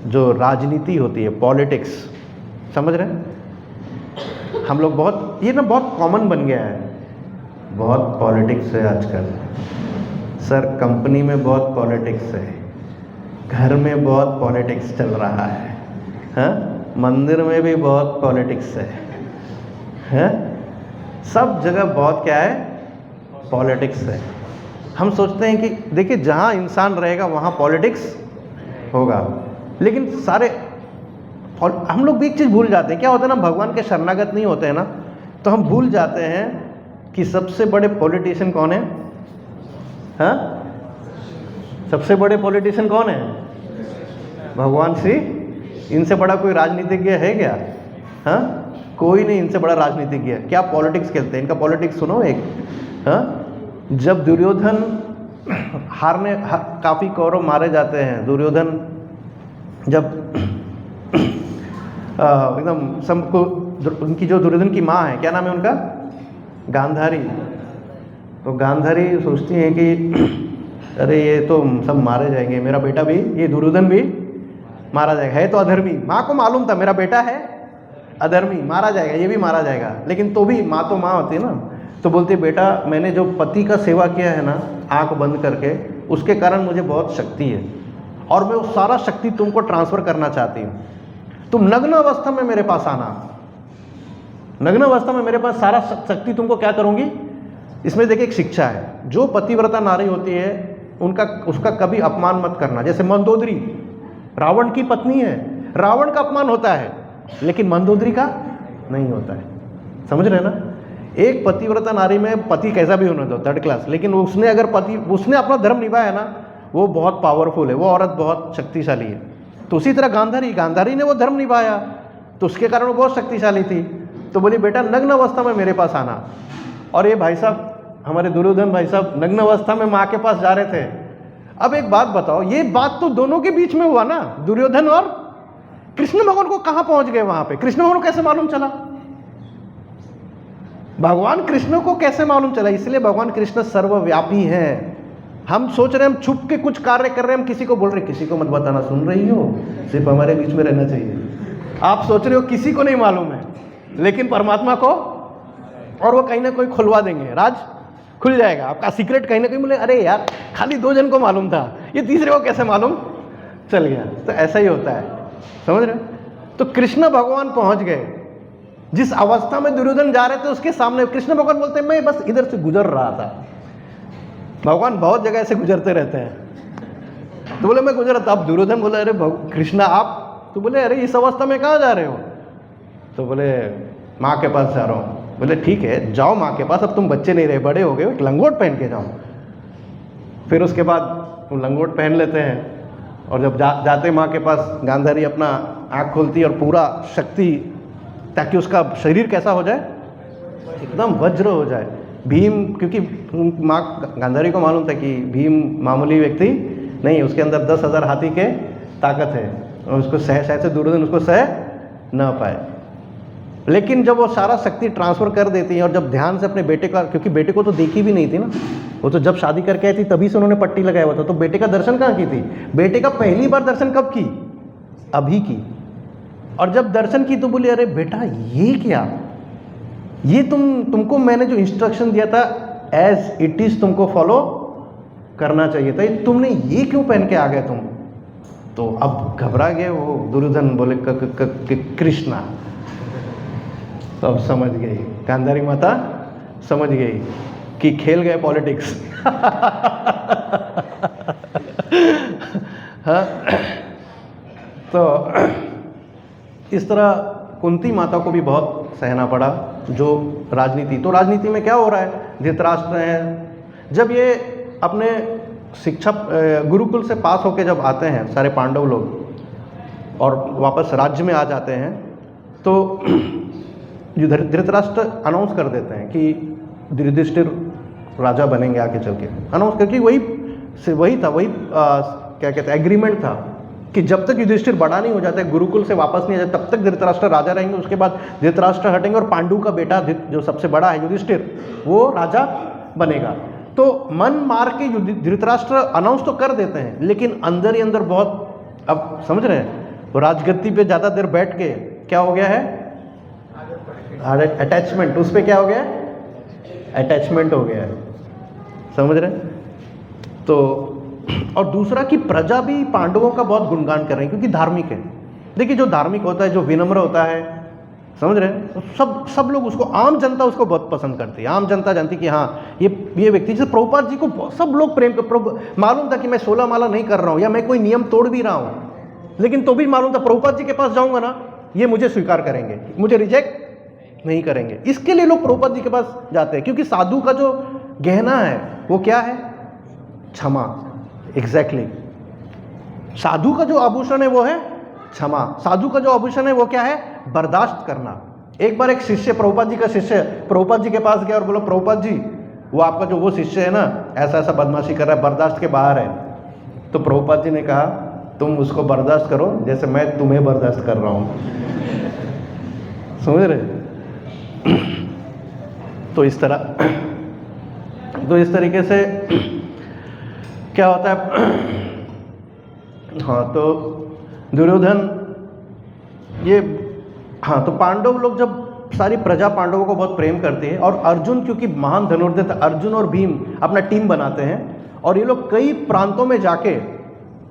जो राजनीति होती है, पॉलिटिक्स, समझ रहे हैं हम लोग? बहुत कॉमन बन गया है, बहुत पॉलिटिक्स है आजकल सर। कंपनी में बहुत पॉलिटिक्स है, घर में बहुत पॉलिटिक्स चल रहा है, हाँ? मंदिर में भी बहुत पॉलिटिक्स है, हाँ? सब जगह बहुत क्या है? पॉलिटिक्स है। हम सोचते हैं कि देखिए जहाँ इंसान रहेगा वहाँ पॉलिटिक्स होगा, लेकिन हम लोग भी एक चीज़ भूल जाते हैं। क्या होता है ना, भगवान के शरणागत नहीं होते हैं ना, तो हम भूल जाते हैं कि सबसे बड़े पॉलिटिशियन कौन है? हाँ, सबसे बड़े पॉलिटिशियन कौन है? भगवान श्री। इनसे बड़ा कोई राजनीतिज्ञ है क्या? हाँ, कोई नहीं इनसे बड़ा राजनीतिज्ञ। क्या पॉलिटिक्स खेलते हैं, इनका पॉलिटिक्स सुनो एक। हाँ, जब दुर्योधन काफ़ी कौरव मारे जाते हैं, दुर्योधन जब एकदम सबको, उनकी जो दुर्योधन की माँ है, क्या नाम है उनका? गांधारी। तो गांधारी सोचती है कि अरे ये तो सब मारे जाएंगे, मेरा बेटा भी, ये दुर्योधन भी मारा जाएगा, है तो अधर्मी। माँ को मालूम था मेरा बेटा है अधर्मी, मारा जाएगा, ये भी मारा जाएगा। लेकिन तो भी माँ तो माँ होती है ना, तो बोलती है बेटा मैंने जो पति का सेवा किया है ना आँख बंद करके, उसके कारण मुझे बहुत शक्ति है और मैं वो सारा शक्ति तुमको ट्रांसफ़र करना चाहती हूँ। तुम नग्न अवस्था में मेरे पास आना, नग्न अवस्था में मेरे पास सारा शक्ति तुमको क्या करूँगी। इसमें देखिए एक शिक्षा है, जो पतिव्रता नारी होती है उसका कभी अपमान मत करना। जैसे मंदोदरी रावण की पत्नी है, रावण का अपमान होता है लेकिन मंदोदरी का नहीं होता है, समझ रहे ना? एक पतिव्रता नारी में पति कैसा भी होने दो, थर्ड क्लास, लेकिन उसने अपना धर्म निभाया ना, वो बहुत पावरफुल है, वो औरत बहुत शक्तिशाली है। तो उसी तरह गांधारी ने वो धर्म निभाया तो उसके कारण वो बहुत शक्तिशाली थी। तो बोली बेटा नग्न अवस्था में मेरे पास आना। और ये भाई साहब, हमारे दुर्योधन भाई साहब नग्न अवस्था में माँ के पास जा रहे थे। अब एक बात बताओ, ये बात तो दोनों के बीच में हुआ ना, दुर्योधन और कृष्ण भगवान को कहाँ पहुंच गए वहां पे? कृष्ण भगवान को कैसे मालूम चला? भगवान कृष्ण को कैसे मालूम चला? इसलिए भगवान कृष्ण सर्वव्यापी हैं। हम सोच रहे हैं हम छुप के कुछ कार्य कर रहे हैं, हम किसी को बोल रहे किसी को मत बताना, सुन रही हो, सिर्फ हमारे बीच में रहना चाहिए। आप सोच रहे हो किसी को नहीं मालूम है, लेकिन परमात्मा को, और वो कहीं ना कोई खुलवा देंगे, राज खुल जाएगा आपका सीक्रेट कहीं ना कहीं। बोले अरे यार खाली 2 जन को मालूम था, ये तीसरे को कैसे मालूम चल गया? तो ऐसा ही होता है, समझ रहे? तो कृष्ण भगवान पहुंच गए जिस अवस्था में दुर्योधन जा रहे थे उसके सामने। कृष्ण भगवान बोलते हैं मैं बस इधर से गुजर रहा था। भगवान बहुत जगह से गुजरते रहते हैं। तो बोले मैं गुजर रहा था। अब दुर्योधन बोले अरे कृष्णा आप? तो बोले अरे इस अवस्था में कहाँ जा रहे हो? तो बोले माँ के पास जा रहा हूँ। बोले ठीक है जाओ माँ के पास, अब तुम बच्चे नहीं रहे, बड़े हो गए, एक लंगोट पहन के जाओ। फिर उसके बाद वो लंगोट पहन लेते हैं और जब जाते माँ के पास, गांधारी अपना आँख खोलती और पूरा शक्ति, ताकि उसका शरीर कैसा हो जाए, एकदम वज्र हो जाए। भीम, क्योंकि माँ गांधारी को मालूम था कि भीम मामूली व्यक्ति नहीं, उसके अंदर 10,000 हाथी के ताकत है और उसको शायद से दुर्योधन उसको सह न पाए। लेकिन जब वो सारा शक्ति ट्रांसफ़र कर देती है और जब ध्यान से अपने बेटे का, क्योंकि बेटे को तो देखी भी नहीं थी ना, वो तो जब शादी करके आई थी तभी से उन्होंने पट्टी लगाया हुआ था, तो बेटे का दर्शन कहाँ की थी? बेटे का पहली बार दर्शन कब की? अभी की। और जब दर्शन की तो बोली अरे बेटा ये क्या, ये तुमको मैंने जो इंस्ट्रक्शन दिया था एज इट इज तुमको फॉलो करना चाहिए था, तुमने ये क्यों पहन के आ गए तुम? तो अब घबरा गए वो दुर्योधन, बोले कृष्णा। तो अब समझ गई गांधारी माता, समझ गई कि खेल गए पॉलिटिक्स। हाँ, तो इस तरह कुंती माता को भी बहुत सहना पड़ा जो राजनीति। तो राजनीति में क्या हो रहा है, धृतराष्ट्र है, जब ये अपने शिक्षा गुरुकुल से पास होके जब आते हैं सारे पांडव लोग और वापस राज्य में आ जाते हैं, तो जो धृतराष्ट्र अनाउंस कर देते हैं कि युधिष्ठिर राजा बनेंगे आगे चल के, अनाउंस करके वही था, क्या कहते हैं एग्रीमेंट था कि जब तक युधिष्ठिर बड़ा नहीं हो जाता है, गुरुकुल से वापस नहीं आ जाता, तब तक धृतराष्ट्र राजा रहेंगे, उसके बाद धृतराष्ट्र हटेंगे और पांडु का बेटा जो सबसे बड़ा है युधिष्ठिर, वो राजा बनेगा। तो मन मार के धृतराष्ट्र अनाउंस तो कर देते हैं, लेकिन अंदर ही अंदर बहुत, अब समझ रहे हैं, वो राजगद्दी पे ज़्यादा देर बैठ के क्या हो गया है, अटैचमेंट, उस पर क्या हो गया है, अटैचमेंट हो गया है, समझ रहे हैं। तो और दूसरा कि प्रजा भी पांडवों का बहुत गुणगान कर रही है क्योंकि धार्मिक है। देखिए जो धार्मिक होता है, जो विनम्र होता है, समझ रहे हैं, तो सब लोग उसको, आम जनता उसको बहुत पसंद करती है। आम जनता जानती कि हाँ ये व्यक्ति, जैसे प्रभुपाद जी को सब लोग प्रेम कर, मालूम था कि मैं 16 माला नहीं कर रहा हूँ या मैं कोई नियम तोड़ भी रहा हूँ, लेकिन तो भी मालूम था प्रभुपाद जी के पास जाऊँगा ना, ये मुझे स्वीकार करेंगे, मुझे रिजेक्ट नहीं करेंगे। इसके लिए लोग प्रभुपाद जी के पास जाते हैं, क्योंकि साधु का जो गहना है वो क्या है, क्षमा। एग्जैक्टली साधु का जो आभूषण है वो है क्षमा। साधु का जो आभूषण है वो क्या है, बर्दाश्त करना। एक बार एक शिष्य, प्रभुपाद जी का शिष्य प्रभुपाद जी के पास गया और बोला प्रभुपाद जी वो आपका जो वो शिष्य है ना, ऐसा ऐसा बदमाशी कर रहा है, बर्दाश्त के बाहर है। तो प्रभुपाद जी ने कहा तुम उसको बर्दाश्त करो जैसे मैं तुम्हें बर्दाश्त कर रहा हूँ, समझ रहे। तो इस तरीके से क्या होता है। हाँ, तो दुर्योधन ये, हाँ, तो पांडव लोग जब, सारी प्रजा पांडवों को बहुत प्रेम करती है, और अर्जुन क्योंकि महान धनुर्धर था, अर्जुन और भीम अपना टीम बनाते हैं और ये लोग कई प्रांतों में जाके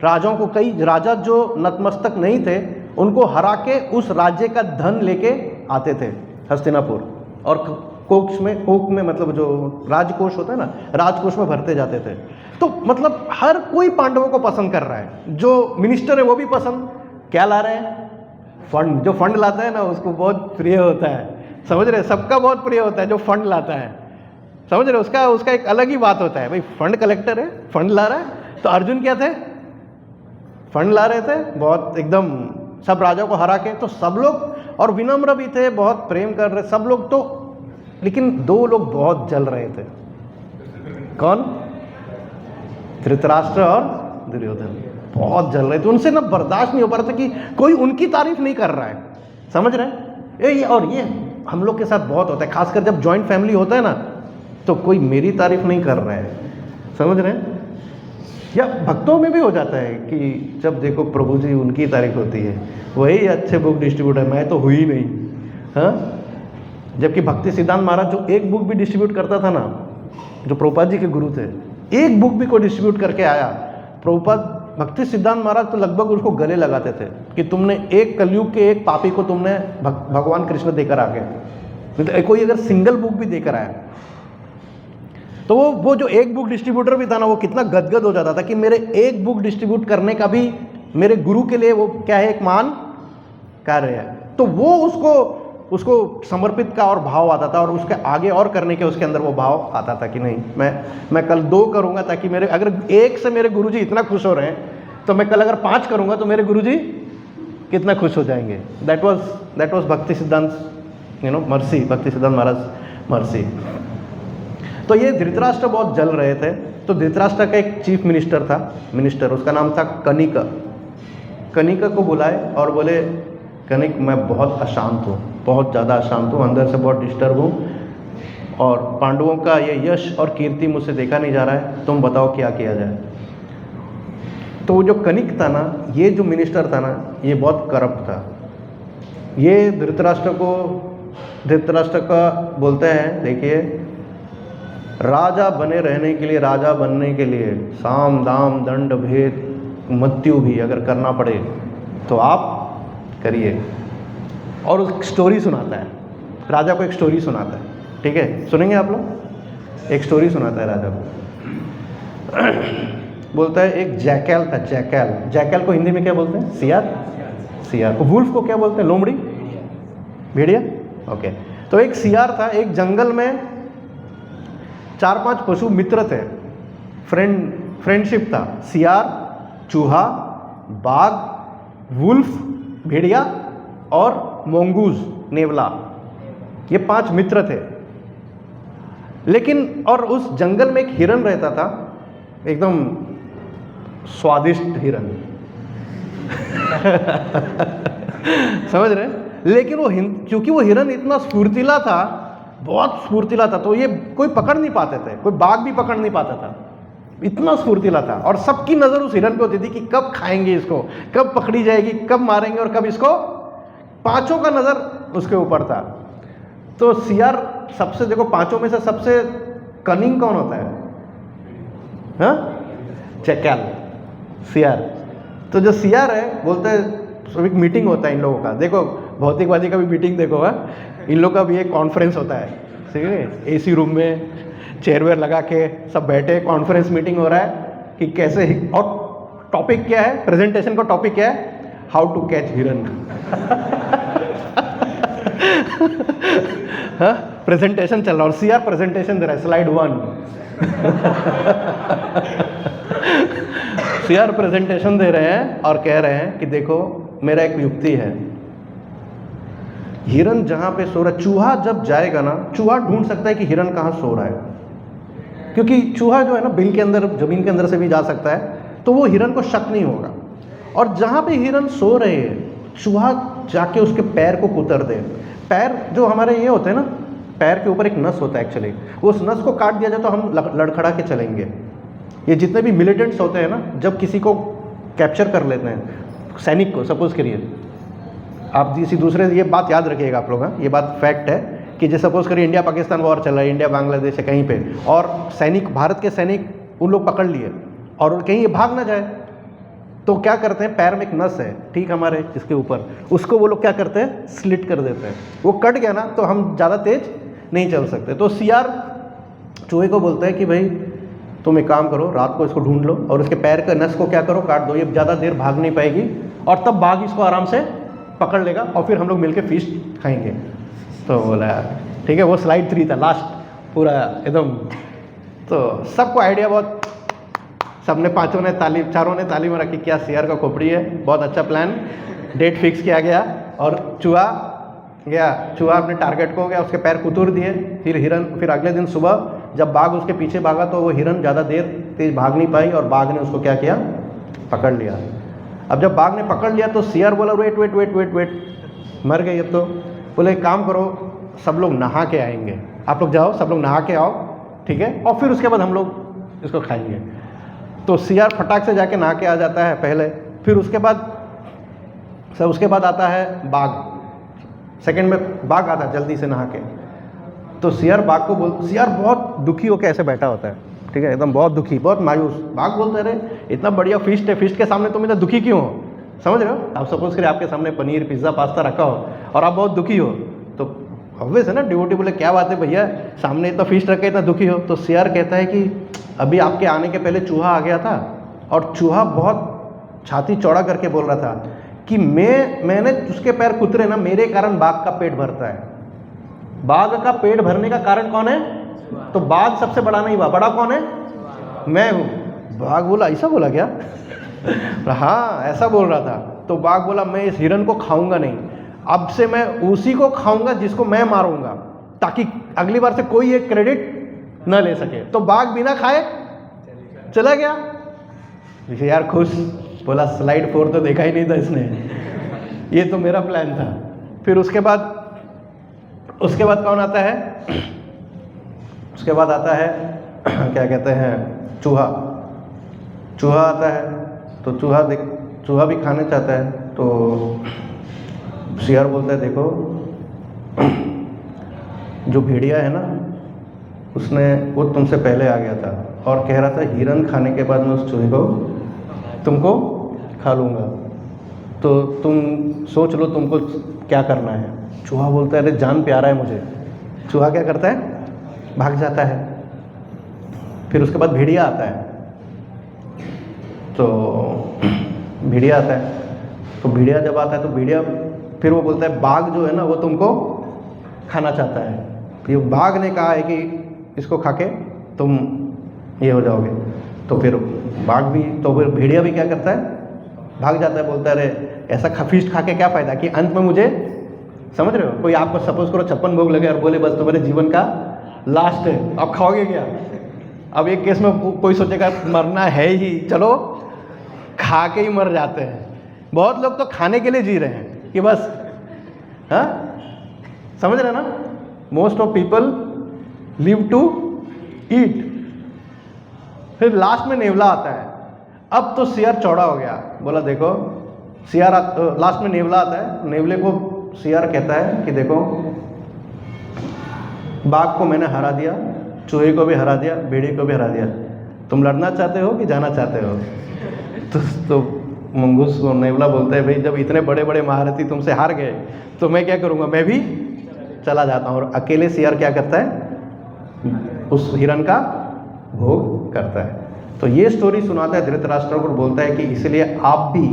राजाओं को, कई राजा जो नतमस्तक नहीं थे उनको हरा के उस राज्य का धन लेके आते थे हस्तिनापुर, और कोष में मतलब जो राजकोष होता है ना, राजकोष में भरते जाते थे। तो मतलब हर कोई पांडवों को पसंद कर रहा है, जो मिनिस्टर है वो भी पसंद, क्या ला रहे हैं, फंड। जो फंड लाता है ना उसको बहुत प्रिय होता है, समझ रहे, सबका बहुत प्रिय होता है जो फंड लाता है, समझ रहे, उसका एक अलग ही बात होता है, भाई फंड कलेक्टर है, फंड ला रहा है। तो अर्जुन क्या थे, फंड ला रहे थे बहुत, एकदम सब राजाओं को हरा के। तो सब लोग, और विनम्र भी थे, बहुत प्रेम कर रहे सब लोग। तो लेकिन दो लोग बहुत जल रहे थे, कौन, धृतराष्ट्र और दुर्योधन, बहुत जल रहे थे। उनसे ना बर्दाश्त नहीं हो पा रहा था कि कोई उनकी तारीफ नहीं कर रहा है, समझ रहे हैं। और ये हम लोग के साथ बहुत होता है, खासकर जब जॉइंट फैमिली होता है ना, तो कोई मेरी तारीफ नहीं कर रहा है, समझ रहे हैं। या भक्तों में भी हो जाता है कि जब देखो प्रभु जी उनकी तारीफ होती है, वही अच्छे बुक डिस्ट्रीब्यूटर, मैं तो हुई नहीं। हाँ, जबकि भक्ति सिद्धांत महाराज जो एक बुक भी डिस्ट्रीब्यूट करता था ना, जो प्रभुपाद जी के गुरु थे, एक बुक भी को डिस्ट्रीब्यूट करके आया, प्रभुपाद भक्ति सिद्धांत महाराज तो लगभग उसको गले लगाते थे कि तुमने एक कलयुग के एक पापी को तुमने भगवान कृष्ण देकर आ गए। मतलब कोई अगर सिंगल बुक भी देकर आया तो वो जो एक बुक डिस्ट्रीब्यूटर भी था ना, वो कितना गदगद हो जाता था कि मेरे एक बुक डिस्ट्रीब्यूट करने का भी मेरे गुरु के लिए वो क्या है, एक मान कार्य है। तो वो उसको समर्पित का और भाव आता था, और उसके आगे और करने के उसके अंदर वो भाव आता था कि नहीं, मैं कल 2 करूंगा ताकि मेरे, अगर 1 से मेरे गुरुजी इतना खुश हो रहे हैं तो मैं कल अगर 5 करूंगा तो मेरे गुरुजी कितना खुश हो जाएंगे। दैट वाज भक्ति सिद्धांत, मर्सी, भक्ति सिद्धांत महाराज मर्सी। तो ये धृतराष्ट्र बहुत जल रहे थे। तो धृतराष्ट्र का एक चीफ मिनिस्टर था, उसका नाम था कनिका को बुलाए और बोले कनिक मैं बहुत अशांत हूँ, बहुत ज़्यादा अशांत हूँ, अंदर से बहुत डिस्टर्ब हूँ और पांडवों का ये यश और कीर्ति मुझसे देखा नहीं जा रहा है, तुम बताओ क्या किया जाए। तो वो जो कनिक था ना, ये जो मिनिस्टर था ना, ये बहुत करप्ट था। ये धृतराष्ट्र का बोलते हैं, देखिए, राजा बने रहने के लिए, राजा बनने के लिए साम दाम दंड भेद मृत्यु भी अगर करना पड़े तो आप करिए। और उस स्टोरी सुनाता है, राजा को एक स्टोरी सुनाता है, ठीक है, सुनेंगे आप लोग। एक स्टोरी सुनाता है राजा को। बोलता है एक जैकल था, जैकल को हिंदी में क्या बोलते हैं? सियार। वुल्फ को क्या बोलते हैं? लोमड़ी, भेड़िया। ओके, तो एक सियार था, एक जंगल में 4-5 पशु मित्र थे, फ्रेंडशिप था। सियार, चूहा, बाघ, वुल्फ भेड़िया और मोंगूज नेवला, ये 5 मित्र थे। लेकिन और उस जंगल में एक हिरन रहता था, एकदम स्वादिष्ट हिरन समझ रहे? लेकिन वो क्योंकि वो हिरन इतना स्फूर्तिला था, बहुत स्फूर्तिला था, तो ये कोई पकड़ नहीं पाते थे, कोई बाघ भी पकड़ नहीं पाता था, इतना स्फूर्तिला था। और सबकी नज़र उस हिरन पे होती थी कि कब खाएंगे इसको, कब पकड़ी जाएगी, कब मारेंगे और कब इसको। 5 का नज़र उसके ऊपर था। तो सियार सबसे, देखो 5 में से सबसे कनिंग कौन होता है? हाँ, जैकल, सियार। तो जो सियार है, बोलते हैं एक मीटिंग होता है इन लोगों का, देखो भौतिकवादी का भी मीटिंग देखो, इन लोग का भी एक कॉन्फ्रेंस होता है, ठीक है, एसी रूम में चेयर वेयर लगा के सब बैठे, कॉन्फ्रेंस मीटिंग हो रहा है कि कैसे, और टॉपिक क्या है, प्रेजेंटेशन का टॉपिक क्या है? हाउ टू कैच हिरन हाँ, प्रेजेंटेशन चल रहा और सियार प्रेजेंटेशन दे रहा है, स्लाइड 1 सियार प्रेजेंटेशन दे रहे हैं और कह रहे हैं कि देखो मेरा एक युक्ति है, हिरन जहां पे सो रहा है, चूहा जब जाएगा ना, चूहा ढूंढ सकता है कि हिरन कहाँ सो रहा है, क्योंकि चूहा जो है ना बिल के अंदर, जमीन के अंदर से भी जा सकता है, तो वो हिरन को शक नहीं होगा। और जहाँ पे हिरन सो रहे हैं, चूहा जाके उसके पैर को कुतर दे। पैर जो हमारे ये होते हैं ना, पैर के ऊपर एक नस होता है एक्चुअली, उस नस को काट दिया जाए तो हम लड़खड़ा के चलेंगे। ये जितने भी मिलिटेंट्स होते हैं ना, जब किसी को कैप्चर कर लेते हैं, सैनिक को, सपोज करिए आप, किसी दूसरे, ये बात याद रखिएगा आप लोग, ये बात फैक्ट है कि जैसे सपोज करिए इंडिया पाकिस्तान वॉर चल रहा है, इंडिया बांग्लादेश है कहीं पे, और सैनिक, भारत के सैनिक उन लोग पकड़ लिए और कहीं ये भाग ना जाए, तो क्या करते हैं, पैर में एक नस है ठीक हमारे इसके ऊपर, उसको वो लोग क्या करते हैं, स्लिट कर देते हैं। वो कट गया ना तो हम ज़्यादा तेज नहीं चल सकते। तो सियार चूहे को बोलता है कि भाई तुम एक काम करो, रात को इसको ढूंढ लो और उसके पैर के नस को क्या करो, काट दो, ये ज़्यादा देर भाग नहीं पाएगी, और तब बाघ इसको आराम से पकड़ लेगा और फिर हम लोग मिलके फीस्ट खाएंगे। तो बोला ठीक है, वो स्लाइड 3 था, लास्ट पूरा एकदम। तो सबको आइडिया, बहुत सबने, 5 ने ताली, 4 ने ताली में रखी, क्या सियार का खोपड़ी है, बहुत अच्छा प्लान। डेट फिक्स किया गया और चूहा गया, चूहा अपने टारगेट को गया, उसके पैर कुतूर दिए, फिर हिरन, फिर अगले दिन सुबह जब बाघ उसके पीछे भागा तो वो हिरन ज़्यादा देर तेज भाग नहीं पाई और बाघ ने उसको क्या किया, पकड़ लिया। अब जब बाघ ने पकड़ लिया तो सियार बोला wait wait wait wait wait, मर गई अब तो। बोले एक काम करो, सब लोग नहा के आएंगे, आप लोग जाओ, सब लोग नहा के आओ, ठीक है, और फिर उसके बाद हम लोग इसको खाएंगे। तो सियार फटाक से जाके नहा के आ जाता है पहले, फिर उसके बाद आता है बाघ, सेकंड में बाघ आता है जल्दी से नहा के। तो सियार बाघ को सियार बहुत दुखी होकर ऐसे बैठा होता है, ठीक है, एकदम बहुत दुखी, बहुत मायूस। बाघ बोलते रहे इतना बढ़िया फिस्ट है, फिस्ट के सामने तुम इतना दुखी क्यों हो? समझ रहे हो? आप सपोज करिए आपके सामने पनीर, पिज्ज़ा, पास्ता रखा हो और आप बहुत दुखी हो, तो ऑब्वियस है ना, डिवोटी बोले क्या बात है भैया, सामने इतना फिस्ट रखे, इतना दुखी हो। तो सियार कहता है कि अभी आपके आने के पहले चूहा आ गया था और चूहा बहुत छाती चौड़ा करके बोल रहा था कि मैंने उसके पैर कुतरे ना, मेरे कारण बाघ का पेट भरता है। बाघ का पेट भरने का कारण कौन है? तो बाघ सबसे बड़ा नहीं हुआ, बड़ा कौन है? मैं हूँ। बाघ बोला ऐसा बोला क्या? हाँ ऐसा बोल रहा था। तो बाघ बोला मैं इस हिरन को खाऊंगा नहीं, अब से मैं उसी को खाऊंगा जिसको मैं मारूंगा, ताकि अगली बार से कोई एक क्रेडिट न ले सके। तो बाघ बिना खाए चला गया। यार खुश, बोला स्लाइड 4 तो देखा ही नहीं था इसने। ये तो मेरा प्लान था। फिर उसके बाद कौन आता है? उसके बाद आता है क्या कहते हैं, चूहा आता है। तो चूहा भी खाने चाहता है। तो शेर बोलता है देखो जो भेड़िया है ना, वो तुमसे पहले आ गया था और कह रहा था हिरन खाने के बाद मैं उस चूहे को तुमको खा लूँगा, तो तुम सोच लो तुमको क्या करना है। चूहा बोलता है अरे जान प्यारा है मुझे। चूहा क्या करता है? भाग जाता है। फिर उसके बाद भेड़िया आता है। तो भेड़िया आता है, तो भेड़िया जब आता है तो भेड़िया फिर वो बोलता है बाघ जो है ना वो तुमको खाना चाहता है। ये बाघ ने कहा है कि इसको खा के तुम ये हो जाओगे। तो फिर फिर भेड़िया भी क्या करता है? भाग जाता है, बोलता है अरे ऐसा फीस्ट खा के क्या फ़ायदा, कि अंत में मुझे, समझ रहे हो, कोई आपको सपोज करो 56 भोग लगे और बोले बस तुम्हारे जीवन का लास्ट है, अब खाओगे क्या? अब एक केस में कोई सोचेगा मरना है ही, चलो खा के ही मर जाते हैं। बहुत लोग तो खाने के लिए जी रहे हैं कि बस, हाँ समझ रहे ना, most of people live to eat. फिर लास्ट में नेवला आता है। अब तो शेर चौड़ा हो गया, बोला देखो लास्ट में नेवला आता है। नेवले को शेर कहता है कि देखो बाघ को मैंने हरा दिया, चूहे को भी हरा दिया, भेड़िए को भी हरा दिया, तुम लड़ना चाहते हो कि जाना चाहते हो? तो मंगूस नेवला बोलता है भाई जब इतने बड़े बड़े महारथी तुमसे हार गए तो मैं क्या करूँगा, मैं भी चला जाता हूँ। और अकेले शेर क्या करता है? उस हिरन का भोग करता है। तो ये स्टोरी सुनाता है धृतराष्ट्र को, बोलता है कि इसलिए आप भी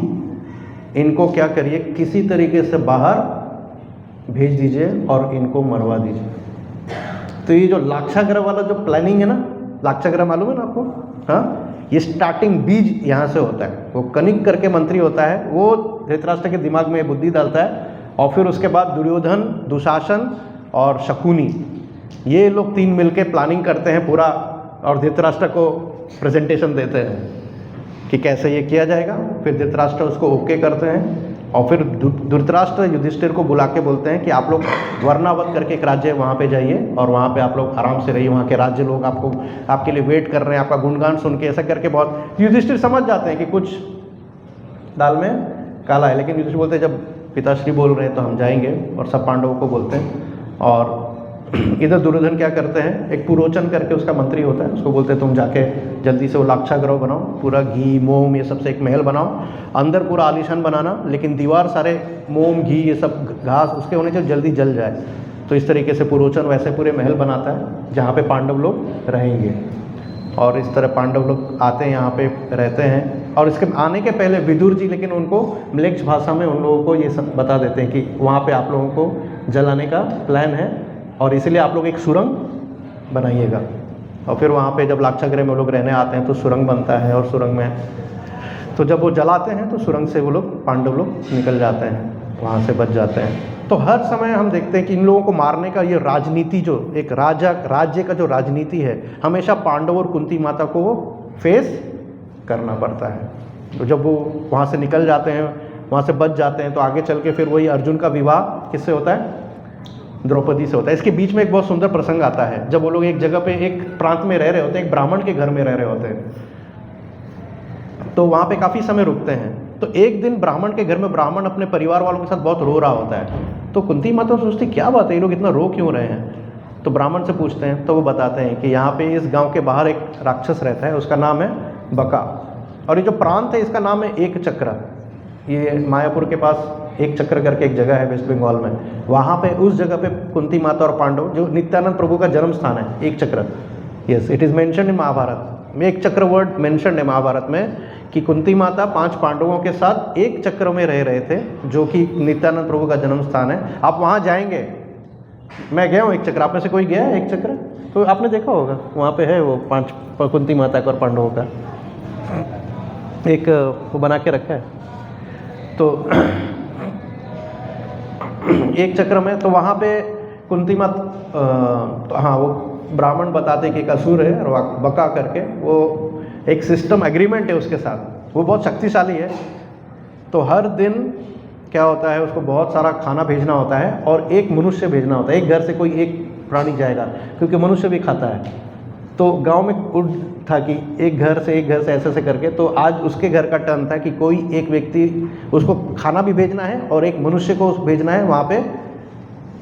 इनको क्या करिए, किसी तरीके से बाहर भेज दीजिए और इनको मरवा दीजिए। तो ये जो लाक्षागृह वाला जो प्लानिंग है ना, लाक्षागृह मालूम है ना आपको? हाँ, ये स्टार्टिंग बीज यहाँ से होता है। वो कनिक करके मंत्री होता है, वो धृतराष्ट्र के दिमाग में बुद्धि डालता है, और फिर उसके बाद दुर्योधन, दुशासन और शकुनी, ये लोग 3 मिलके प्लानिंग करते हैं पूरा, और धृतराष्ट्र को प्रेजेंटेशन देते हैं कि कैसे ये किया जाएगा। फिर धृतराष्ट्र उसको ओके करते हैं, और फिर धृतराष्ट्र युधिष्ठिर को बुला के बोलते हैं कि आप लोग वर्णावत करके एक राज्य वहाँ पे जाइए और वहाँ पे आप लोग आराम से रहिए, वहाँ के राज्य लोग आपके लिए वेट कर रहे हैं, आपका गुणगान सुन के, ऐसा करके बहुत युधिष्ठिर समझ जाते हैं कि कुछ दाल में काला है। लेकिन युधिष्ठिर बोलते हैं जब पिताश्री बोल रहे हैं तो हम जाएंगे, और सब पांडवों को बोलते हैं। और इधर दुर्योधन क्या करते हैं, एक पुरोचन करके उसका मंत्री होता है, उसको बोलते हैं तुम जाके जल्दी से वो लाक्षागृह बनाओ, पूरा घी मोम ये सब से एक महल बनाओ, अंदर पूरा आलीशान बनाना, लेकिन दीवार सारे मोम घी ये सब घास उसके होने चाहिए, जल्दी जल जाए। तो इस तरीके से पुरोचन वैसे पूरे महल बनाता है जहाँ पे पांडव लोग रहेंगे। और इस तरह पांडव लोग आते हैं, यहाँ पे रहते हैं। और इसके आने के पहले विदुर जी लेकिन उनको म्लेच्छ भाषा में उन लोगों को ये सब बता देते हैं कि वहाँ पे आप लोगों को जलाने का प्लान है, और इसीलिए आप लोग एक सुरंग बनाइएगा। और फिर वहाँ पे जब लाक्षागृह में वो लोग रहने आते हैं तो सुरंग बनता है, और सुरंग में तो जब वो जलाते हैं तो सुरंग से वो लोग पांडव लोग निकल जाते हैं, वहाँ से बच जाते हैं। तो हर समय हम देखते हैं कि इन लोगों को मारने का ये राजनीति, जो एक राज्य का जो राजनीति है, हमेशा पांडव और कुंती माता को फेस करना पड़ता है। तो जब वो वहाँ से निकल जाते हैं, वहाँ से बच जाते हैं, तो आगे चल के फिर वही अर्जुन का विवाह किससे होता है? द्रौपदी से होता है। इसके बीच में एक बहुत सुंदर प्रसंग आता है, जब वो लोग एक जगह पे एक प्रांत में रह रहे होते हैं, एक ब्राह्मण के घर में रह रहे होते हैं, तो वहाँ पे काफ़ी समय रुकते हैं। तो एक दिन ब्राह्मण के घर में ब्राह्मण अपने परिवार वालों के साथ बहुत रो रहा होता है। तो कुंती माता सोचती क्या बात है, ये लोग इतना रो क्यों रहे हैं? तो ब्राह्मण से पूछते हैं, तो वो बताते हैं कि यहाँ पे इस गाँव के बाहर एक राक्षस रहता है, उसका नाम है बका, और ये जो प्रांत है इसका नाम है एक चक्र। ये मायापुर के पास एक चक्र करके एक जगह है वेस्ट बंगाल में, वहाँ पे उस जगह पे कुंती माता और पांडव, जो नित्यानंद प्रभु का जन्म स्थान है, एक चक्र, yes it is mention in Mahabharata में, एक चक्र वर्ड मेंशन है महाभारत में, कि कुंती माता 5 पांडवों के साथ एक चक्र में रह रहे थे, जो कि नित्यानंद प्रभु का जन्म स्थान है। आप वहाँ जाएंगे, मैं गया हूँ एक चक्र, आप में से कोई गया है एक चक्र? तो आपने देखा होगा, वहाँ पे है वो 5 कुंती माता का और पांडवों का एक वो बना के रखा है। तो एक चक्र में, तो वहाँ पे कुंती माता, तो हाँ वो ब्राह्मण बताते कि एक असुर है और बका करके, वो एक सिस्टम एग्रीमेंट है उसके साथ, वो बहुत शक्तिशाली है। तो हर दिन क्या होता है, उसको बहुत सारा खाना भेजना होता है और एक मनुष्य भेजना होता है। एक घर से कोई एक प्राणी जाएगा, क्योंकि मनुष्य भी खाता है। तो गांव में उठ था कि एक घर से ऐसे ऐसे करके, तो आज उसके घर का टर्न था कि कोई एक व्यक्ति उसको खाना भी भेजना है और एक मनुष्य को भेजना है वहाँ पे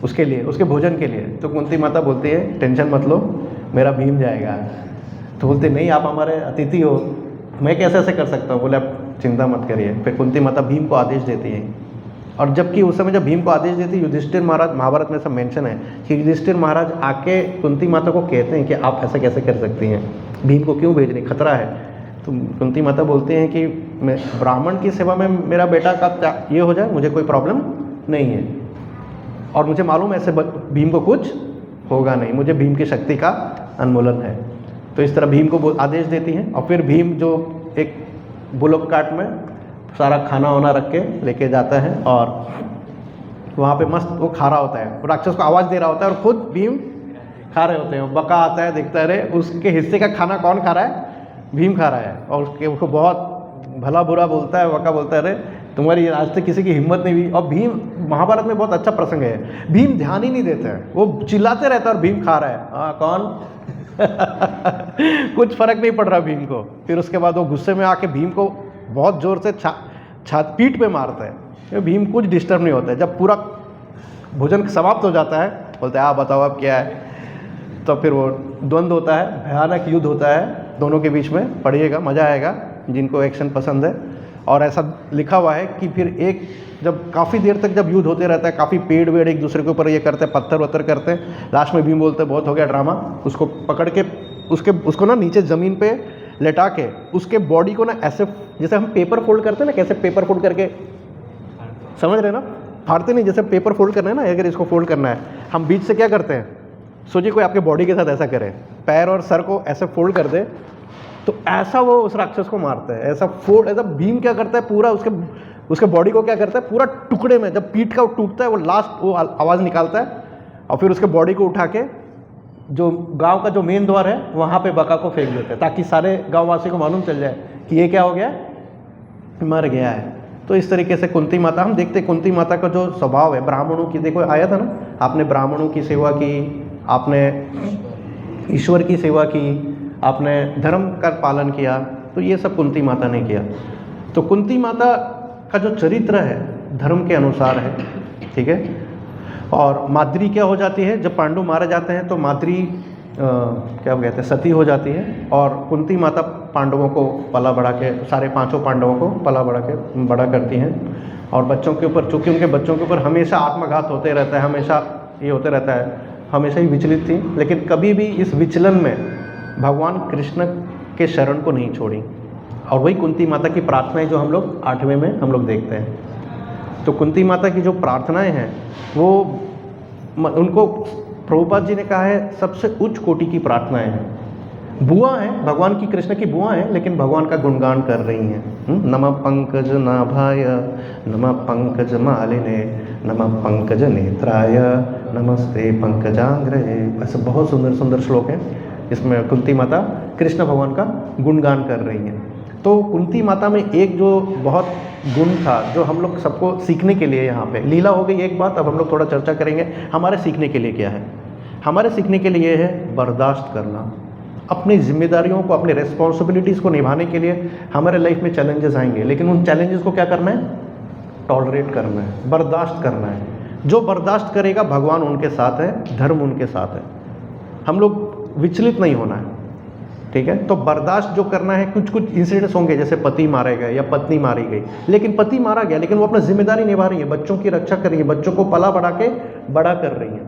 उसके लिए, उसके भोजन के लिए। तो कुंती माता बोलती है टेंशन मत लो, मेरा भीम जाएगा। तो बोलते नहीं, आप हमारे अतिथि हो, मैं कैसे ऐसे कर सकता हूँ। बोले आप चिंता मत करिए। फिर कुंती माता भीम को आदेश देती है, और जबकि उस समय जब भीम को आदेश देती है, युधिष्ठिर महाराज, महाभारत में सब मेंशन है कि युधिष्ठिर महाराज आके कुंती माता को कहते हैं कि आप ऐसा कैसे कर सकती हैं, भीम को क्यों भेज रही, खतरा है। तो कुंती माता बोलते हैं कि मैं ब्राह्मण की सेवा में मेरा बेटा का ये हो जाए, मुझे कोई प्रॉब्लम नहीं है, और मुझे मालूम है ऐसे भीम को कुछ होगा नहीं, मुझे भीम की शक्ति का अन्मूलन है। तो इस तरह भीम को आदेश देती हैं, और फिर भीम जो एक बुलक काट में सारा खाना वाना रख के लेके जाता है, और वहाँ पे मस्त वो खा रहा होता है, वो राक्षस को आवाज़ दे रहा होता है और खुद भीम खा रहे होते हैं। बका आता है, देखता है, अरे उसके हिस्से का खाना कौन खा रहा है, भीम खा रहा है, और उसको बहुत भला बुरा बोलता है। बका बोलता है अरे तुम्हारी आज तक किसी की हिम्मत नहीं हुई। और भीम, महाभारत में बहुत अच्छा प्रसंग है, भीम ध्यान ही नहीं देता है, वो चिल्लाते रहता है और भीम खा रहा है। हाँ कौन कुछ फर्क नहीं पड़ रहा भीम को। फिर उसके बाद वो गुस्से में आके भीम को बहुत जोर से पीठ पे मारता है। भीम कुछ डिस्टर्ब नहीं होता है। जब पूरा भोजन समाप्त हो जाता है, बोलते हैं आप बताओ अब क्या है। तो फिर वो द्वंद्व होता है, भयानक युद्ध होता है दोनों के बीच में। पढ़िएगा, मज़ा आएगा जिनको एक्शन पसंद है। और ऐसा लिखा हुआ है कि फिर एक जब काफ़ी देर तक जब युद्ध होते रहता है, काफ़ी पेड़ वेड़ एक दूसरे के ऊपर ये करते हैं, पत्थर वत्थर करते हैं, लास्ट में भीम बोलते हैं बहुत हो गया ड्रामा। उसको पकड़ के उसको ना नीचे ज़मीन पे लेटा के उसके बॉडी को ना ऐसे, जैसे हम पेपर फोल्ड करते हैं ना, कैसे पेपर फोल्ड करके, समझ रहे हैं ना, फाड़ते नहीं, जैसे पेपर फोल्ड करना है ना, अगर इसको फोल्ड करना है, हम बीच से क्या करते हैं, सोचिए कोई आपके बॉडी के साथ ऐसा करे, पैर और सर को ऐसे फोल्ड कर दे, तो ऐसा वो उस राक्षस को मारता है। ऐसा भीम क्या करता है, पूरा उसके बॉडी को क्या करता है, पूरा टुकड़े में, जब पीठ का टूटता है वो लास्ट वो आवाज़ निकालता है, और फिर उसके बॉडी को उठा के जो गांव का जो मेन द्वार है वहाँ पे बका को फेंक देते हैं, ताकि सारे गांववासी को मालूम चल जाए कि ये क्या हो गया, मर गया है। तो इस तरीके से कुंती माता, हम देखते हैं कुंती माता का जो स्वभाव है, ब्राह्मणों की, देखो आया था ना, आपने ब्राह्मणों की सेवा की, आपने ईश्वर की सेवा की, आपने धर्म का पालन किया, तो ये सब कुंती माता ने किया। तो कुंती माता का जो चरित्र है धर्म के अनुसार है, ठीक है। और माद्री क्या हो जाती है, जब पांडु मारे जाते हैं तो माद्री क्या कहते हैं, सती हो जाती है, और कुंती माता पांडवों को पला बढ़ा के, सारे पांचों पांडवों को पला बढ़ा के बड़ा करती हैं। और बच्चों के ऊपर, चूँकि उनके बच्चों के ऊपर हमेशा आत्मघात होते रहता है, हमेशा ये होते रहता है, हमेशा ही विचलित थी, लेकिन कभी भी इस विचलन में भगवान कृष्ण के शरण को नहीं छोड़ी। और वही कुंती माता की प्रार्थनाएं जो हम लोग 8वें में हम लोग देखते हैं। तो कुंती माता की जो प्रार्थनाएं हैं वो उनको प्रभुपाद जी ने कहा है सबसे उच्च कोटि की प्रार्थनाएं हैं। बुआ हैं, भगवान की, कृष्ण की बुआ हैं, लेकिन भगवान का गुणगान कर रही हैं। नमः पंकज नाभाय, नमः पंकज मालिने, नमः पंकज नेत्राय, नमस्ते पंकजांग्रहे। ऐसे बहुत सुंदर सुंदर श्लोक हैं, इसमें कुंती माता कृष्ण भगवान का गुणगान कर रही हैं। तो कुंती माता में एक जो बहुत गुण था जो हम लोग सबको सीखने के लिए, यहाँ पे लीला हो गई एक बात, अब हम लोग थोड़ा चर्चा करेंगे हमारे सीखने के लिए क्या है। हमारे सीखने के लिए है बर्दाश्त करना, अपनी जिम्मेदारियों को, अपनी रिस्पॉन्सिबिलिटीज़ को निभाने के लिए हमारे लाइफ में चैलेंजेस आएंगे, लेकिन उन चैलेंजेस को क्या करना है, टॉलरेट करना है, बर्दाश्त करना है। जो बर्दाश्त करेगा भगवान उनके साथ है, धर्म उनके साथ है, हम लोग विचलित नहीं होना है, ठीक है। तो बर्दाश्त जो करना है, कुछ कुछ इंसिडेंट्स होंगे, जैसे पति मारे गए या पत्नी मारी गई, लेकिन पति मारा गया लेकिन वो अपना जिम्मेदारी निभा रही है, बच्चों की रक्षा कर रही है, बच्चों को पला बढ़ा के बड़ा कर रही है,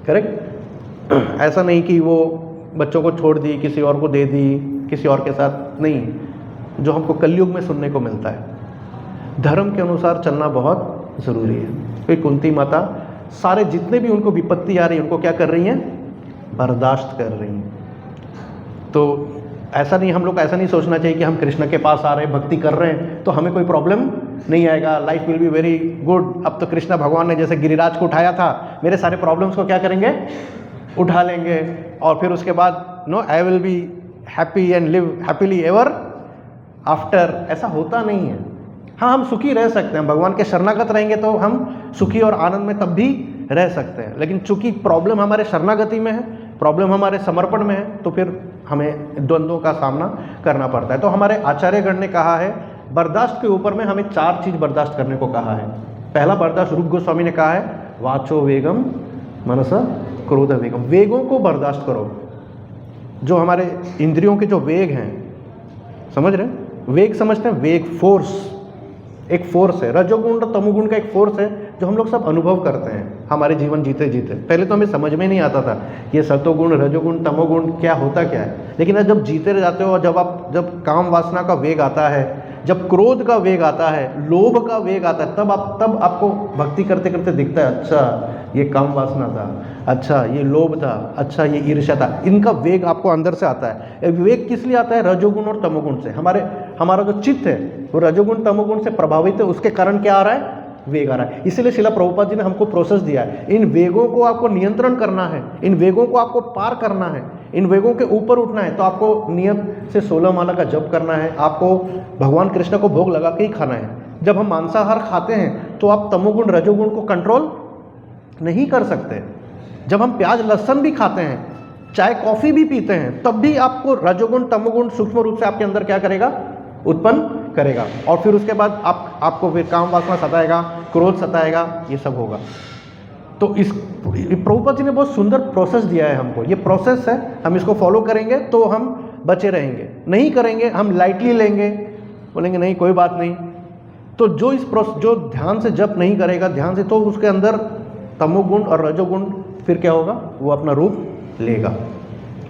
करेक्ट। ऐसा नहीं कि वो बच्चों को छोड़ दी, किसी और को दे दी, किसी और के साथ नहीं, जो हमको कलयुग में सुनने को मिलता है। धर्म के अनुसार चलना बहुत ज़रूरी है। तो कुंती माता सारे जितने भी उनको विपत्ति आ रही है उनको क्या कर रही हैं, बर्दाश्त कर रही हैं। तो ऐसा नहीं, हम लोग ऐसा नहीं सोचना चाहिए कि हम कृष्ण के पास आ रहे हैं, भक्ति कर रहे हैं तो हमें कोई प्रॉब्लम नहीं आएगा, life will be very good. अब तो कृष्ण भगवान ने जैसे गिरिराज को उठाया था, मेरे सारे प्रॉब्लम्स को क्या करेंगे, उठा लेंगे, और फिर उसके बाद no I will be happy and live happily ever after. ऐसा होता नहीं है। हाँ, हम सुखी रह सकते हैं, भगवान के शरणागत रहेंगे तो हम सुखी और आनंद में तब भी रह सकते हैं। लेकिन चूंकि प्रॉब्लम हमारे शरणागति में है, प्रॉब्लम हमारे समर्पण में है, तो फिर हमें द्वंद्वों का सामना करना पड़ता है। तो हमारे आचार्यगण ने कहा है, बर्दाश्त के ऊपर में हमें 4 चीज़ बर्दाश्त करने को कहा है। पहला बर्दाश्त रूप गोस्वामी ने कहा है, वाचो वेगम मनस क्रोध वेगम, वेगों को बर्दाश्त करो। जो हमारे इंद्रियों के जो वेग हैं, समझ रहे हैं, वेग समझते हैं, वेग फोर्स, एक फोर्स है, रजोगुण और तमोगुण का एक फोर्स है जो हम लोग सब अनुभव करते हैं हमारे जीवन जीते जीते। पहले तो हमें समझ में नहीं आता था ये सतोगुण, रजोगुण, तमोगुण क्या होता क्या है, लेकिन जब जीते जाते हो और जब काम वासना का वेग आता है, जब क्रोध का वेग आता है, लोभ का वेग आता है, तब आपको भक्ति करते करते दिखता है, अच्छा ये काम वासना था, अच्छा ये लोभ था, अच्छा ये ईर्ष्या था। इनका वेग आपको अंदर से आता है। वेग किस लिए आता है? रजोगुण और तमोगुण से। हमारा जो चित्त है वो रजोगुण तमोगुण से प्रभावित है, उसके कारण क्या आ रहा है? वेग आ रहा है। इसलिए शिला प्रभुपाद जी ने हमको प्रोसेस दिया है, इन वेगों को आपको नियंत्रण करना है, इन वेगों को आपको पार करना है, इन वेगों के ऊपर उठना है। तो आपको नियम से 16 माला का जप करना है, आपको भगवान कृष्ण को भोग लगा के ही खाना है। जब हम मांसाहार खाते हैं तो आप तमोगुण रजोगुण को कंट्रोल नहीं कर सकते। जब हम प्याज लहसुन भी खाते हैं, चाय कॉफ़ी भी पीते हैं, तब भी आपको रजोगुण तमोगुण सूक्ष्म रूप से आपके अंदर क्या करेगा? उत्पन्न करेगा। और फिर उसके बाद आपको फिर काम वासना सताएगा, क्रोध सताएगा, ये सब होगा। तो इस प्रभुपाद जी ने बहुत सुंदर प्रोसेस दिया है हमको। ये प्रोसेस है, हम इसको फॉलो करेंगे तो हम बचे रहेंगे, नहीं करेंगे हम लाइटली लेंगे, बोलेंगे नहीं कोई बात नहीं। तो जो ध्यान से जप नहीं करेगा, ध्यान से, तो उसके अंदर तमोगुण और रजोगुण फिर क्या होगा? वो अपना रूप लेगा।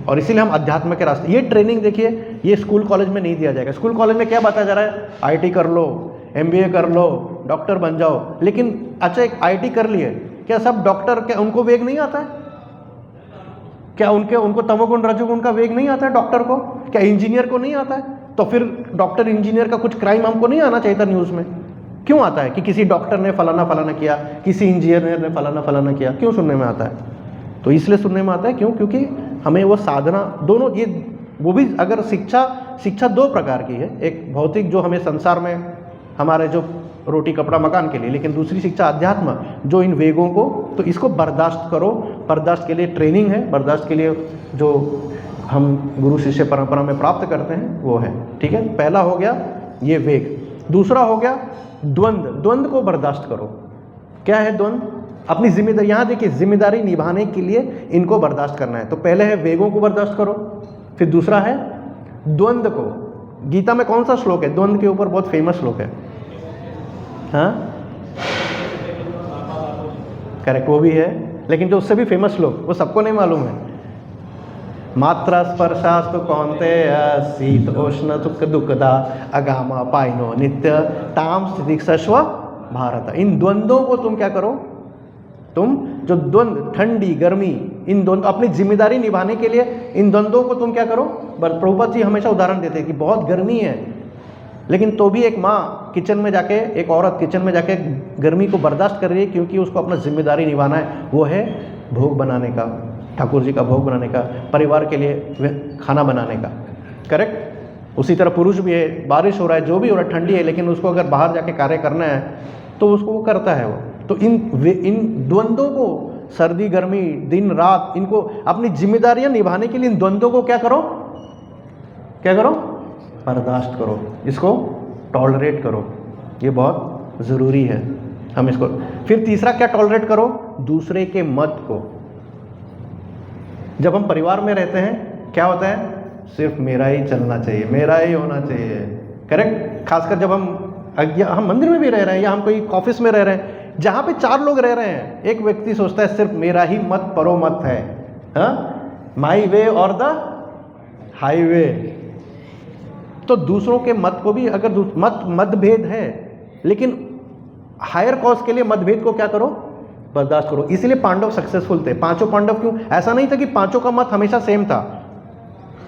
और इसीलिए हम अध्यात्म के रास्ते, ये ट्रेनिंग देखिए, ये स्कूल कॉलेज में नहीं दिया जाएगा। स्कूल कॉलेज में क्या बताया जा रहा है? आईटी कर लो, एमबीए कर लो, डॉक्टर बन जाओ। लेकिन अच्छा, एक आईटी कर लिए, क्या सब डॉक्टर, क्या उनको वेग नहीं आता है? क्या उनको तमोगुण रजोगुण का वेग नहीं आता है डॉक्टर को? क्या इंजीनियर को नहीं आता है? तो फिर डॉक्टर इंजीनियर का कुछ क्राइम हमको नहीं आना चाहिए था न्यूज़ में? क्यों आता है कि किसी डॉक्टर ने फलाना फलाना किया, किसी इंजीनियर ने फलाना फलाना किया? क्यों सुनने में आता है? तो इसलिए सुनने में आता है, क्योंकि हमें वो साधना, दोनों ये, वो भी अगर शिक्षा 2 प्रकार की है। एक भौतिक, जो हमें संसार में हमारे जो रोटी कपड़ा मकान के लिए, लेकिन दूसरी शिक्षा अध्यात्म, जो इन वेगों को, तो इसको बर्दाश्त करो। बर्दाश्त के लिए ट्रेनिंग है, बर्दाश्त के लिए जो हम गुरु शिष्य परंपरा में प्राप्त करते हैं वो है। ठीक है, पहला हो गया ये वेग। दूसरा हो गया द्वंद्व को बर्दाश्त करो। क्या है द्वंद्व? अपनी जिम्मेदारी, यहाँ देखिए, जिम्मेदारी निभाने के लिए इनको बर्दाश्त करना है। तो पहले है वेगों को बर्दाश्त करो, फिर दूसरा है द्वंद्व को। गीता में कौन सा श्लोक है द्वंद्व के ऊपर? बहुत फेमस श्लोक है, हाँ करेक्ट, वो भी है। लेकिन जो उससे भी फेमस श्लोक, वो सबको नहीं मालूम है। मात्रा स्पर्शास्तु कौन्तेय शीत उष्ण सुख दुखदा अगामा पाइनो नित्य ताम स्थितिक्षस्व भारत। इन द्वंद्वों को तुम क्या करो? तुम जो द्वंद्व, ठंडी गर्मी, इन द्वंद्व, अपनी जिम्मेदारी निभाने के लिए इन द्वंद्वों को तुम क्या करो? प्रभुपाद जी हमेशा उदाहरण देते हैं कि बहुत गर्मी है, लेकिन तो भी एक माँ किचन में जाके, एक औरत किचन में जाके गर्मी को बर्दाश्त कर रही है, क्योंकि उसको अपना जिम्मेदारी निभाना है। वो है भोग बनाने का, ठाकुर जी का भोग बनाने का, परिवार के लिए खाना बनाने का। करेक्ट। उसी तरह पुरुष भी है, बारिश हो रहा है, जो भी हो रहा है, ठंडी है, लेकिन उसको अगर बाहर जाके कार्य करना है तो उसको वो करता है वो। तो इन द्वंद्वों को, सर्दी गर्मी दिन रात, इनको अपनी जिम्मेदारियां निभाने के लिए इन द्वंद्वों को क्या करो? बर्दाश्त करो, इसको टॉलरेट करो। ये बहुत ज़रूरी है, हम इसको। फिर तीसरा क्या टॉलरेट करो? दूसरे के मत को। जब हम परिवार में रहते हैं क्या होता है? सिर्फ मेरा ही चलना चाहिए, मेरा ही होना चाहिए। करेक्ट। खासकर जब हम मंदिर में भी रह रहे हैं या हम कोई ऑफिस में रह रहे हैं जहाँ पे 4 लोग रह रहे हैं, एक व्यक्ति सोचता है सिर्फ मेरा ही मत परो मत है, माई वे और द हाईवे। तो दूसरों के मत को भी, अगर मतभेद है, लेकिन हायर कॉज के लिए मतभेद को क्या करो? बर्दाश्त करो। इसलिए पांडव सक्सेसफुल थे। 5 पांडव क्यों? ऐसा नहीं था कि 5 का मत हमेशा सेम था,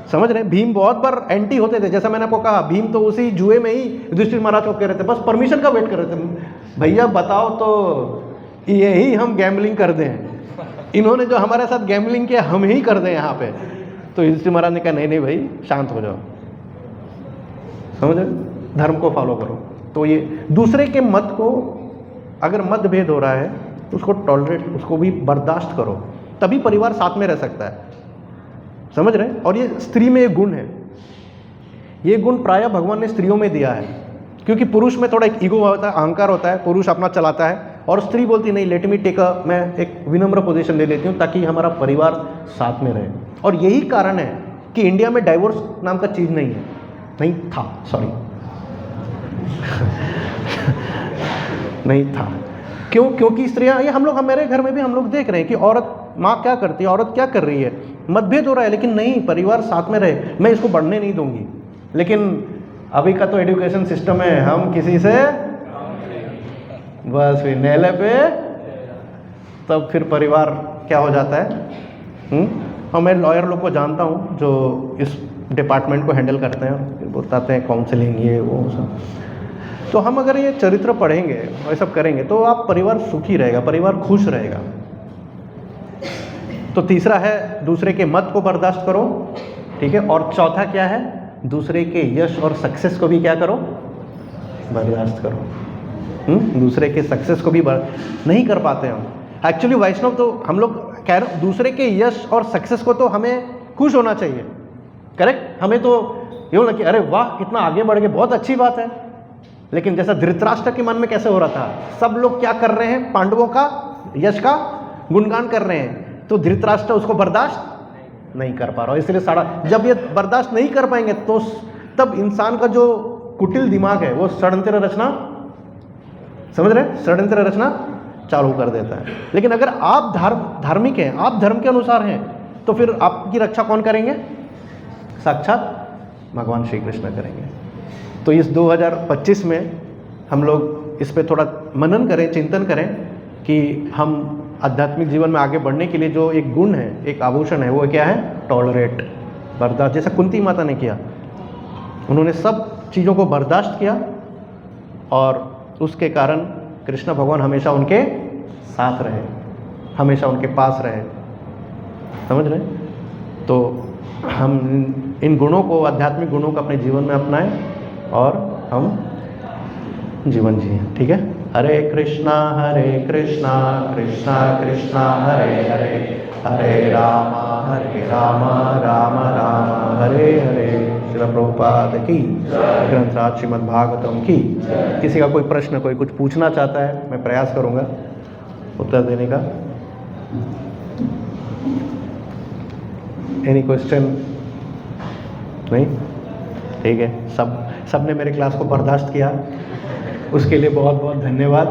समझ रहे हैं? भीम बहुत बार एंटी होते थे, जैसा मैंने आपको कहा, भीम तो उसी जुए में ही युधिष्ठिर महाराज को कह रहे थे, बस परमिशन का वेट कर रहे थे, भैया बताओ तो यही हम गैम्बलिंग कर दें, इन्होंने जो हमारे साथ गैम्बलिंग किया हम ही कर दें यहाँ पे। तो युधिष्ठिर महाराज ने कहा नहीं नहीं भाई शांत हो जाओ, समझ रहे? धर्म को फॉलो करो। तो ये दूसरे के मत को, अगर मतभेद हो रहा है तो उसको टॉलरेट, उसको भी बर्दाश्त करो, तभी परिवार साथ में रह सकता है। समझ रहे हैं? और ये स्त्री में एक गुण है, ये गुण प्रायः भगवान ने स्त्रियों में दिया है, क्योंकि पुरुष में थोड़ा एक ईगो होता है, अहंकार होता है, पुरुष अपना चलाता है, और स्त्री बोलती नहीं, लेट मी टेक अ, मैं एक विनम्र पोजीशन ले लेती हूँ ताकि हमारा परिवार साथ में रहे। और यही कारण है कि इंडिया में डाइवोर्स नाम का चीज़ नहीं है, नहीं था, सॉरी नहीं था। क्यों? क्योंकि स्त्रियां, ये हम लोग, हमारे घर में भी हम लोग देख रहे हैं कि औरत, माँ क्या करती है, औरत क्या कर रही है, मतभेद हो रहा है, लेकिन नहीं, परिवार साथ में रहे, मैं इसको बढ़ने नहीं दूंगी। लेकिन अभी का तो एजुकेशन सिस्टम है, हम किसी से बस फिर नेले पे, तब फिर परिवार क्या हो जाता है। और मैं लॉयर लोग को जानता हूँ जो इस डिपार्टमेंट को हैंडल करते हैं, फिर बताते हैं काउंसलिंग ये वो सब। तो हम अगर ये चरित्र पढ़ेंगे और ये सब करेंगे तो आप परिवार सुखी रहेगा, परिवार खुश रहेगा। तो तीसरा है दूसरे के मत को बर्दाश्त करो, ठीक है। और चौथा क्या है? दूसरे के यश और सक्सेस को भी क्या करो? बर्दाश्त करो। दूसरे के सक्सेस को भी नहीं कर पाते हम। एक्चुअली वैष्णव तो हम लोग कह रहे, दूसरे के यश और सक्सेस को तो हमें खुश होना चाहिए, करेक्ट। हमें तो यूँ लगे अरे वाह कितना आगे बढ़ गए, बहुत अच्छी बात है। लेकिन जैसा धृतराष्ट्र के मन में कैसे हो रहा था, सब लोग क्या कर रहे हैं, पांडवों का यश का गुणगान कर रहे हैं, तो धृतराष्ट्र उसको बर्दाश्त नहीं कर पा रहा। इसलिए सारा, जब ये बर्दाश्त नहीं कर पाएंगे तो तब इंसान का जो कुटिल दिमाग है वो षड्यंत्र रचना, समझ रहे, षड्यंत्र रचना चालू कर देता है। लेकिन अगर आप धार्मिक हैं, आप धर्म के अनुसार हैं, तो फिर आपकी रक्षा कौन करेंगे? साक्षात भगवान श्री कृष्ण करेंगे। तो इस 2025 में हम लोग इस पे थोड़ा मनन करें, चिंतन करें कि हम आध्यात्मिक जीवन में आगे बढ़ने के लिए जो एक गुण है, एक आभूषण है, वो क्या है? टॉलरेट, बर्दाश्त। जैसा कुंती माता ने किया, उन्होंने सब चीज़ों को बर्दाश्त किया और उसके कारण कृष्ण भगवान हमेशा उनके साथ रहे, हमेशा उनके पास रहे। समझ रहे? तो हम इन गुणों को, आध्यात्मिक गुणों को अपने जीवन में अपनाएं और हम जीवन जिए, ठीक है। हरे कृष्णा कृष्णा कृष्णा हरे हरे, हरे राम राम राम हरे हरे। श्रील प्रभुपाद की, ग्रंथराज श्रीमद् भागवतम की। किसी का कोई प्रश्न, कोई कुछ पूछना चाहता है, मैं प्रयास करूंगा उत्तर देने का। Any question? नहीं? ठीक है। सब ने मेरे क्लास को बर्दाश्त किया, उसके लिए बहुत बहुत धन्यवाद।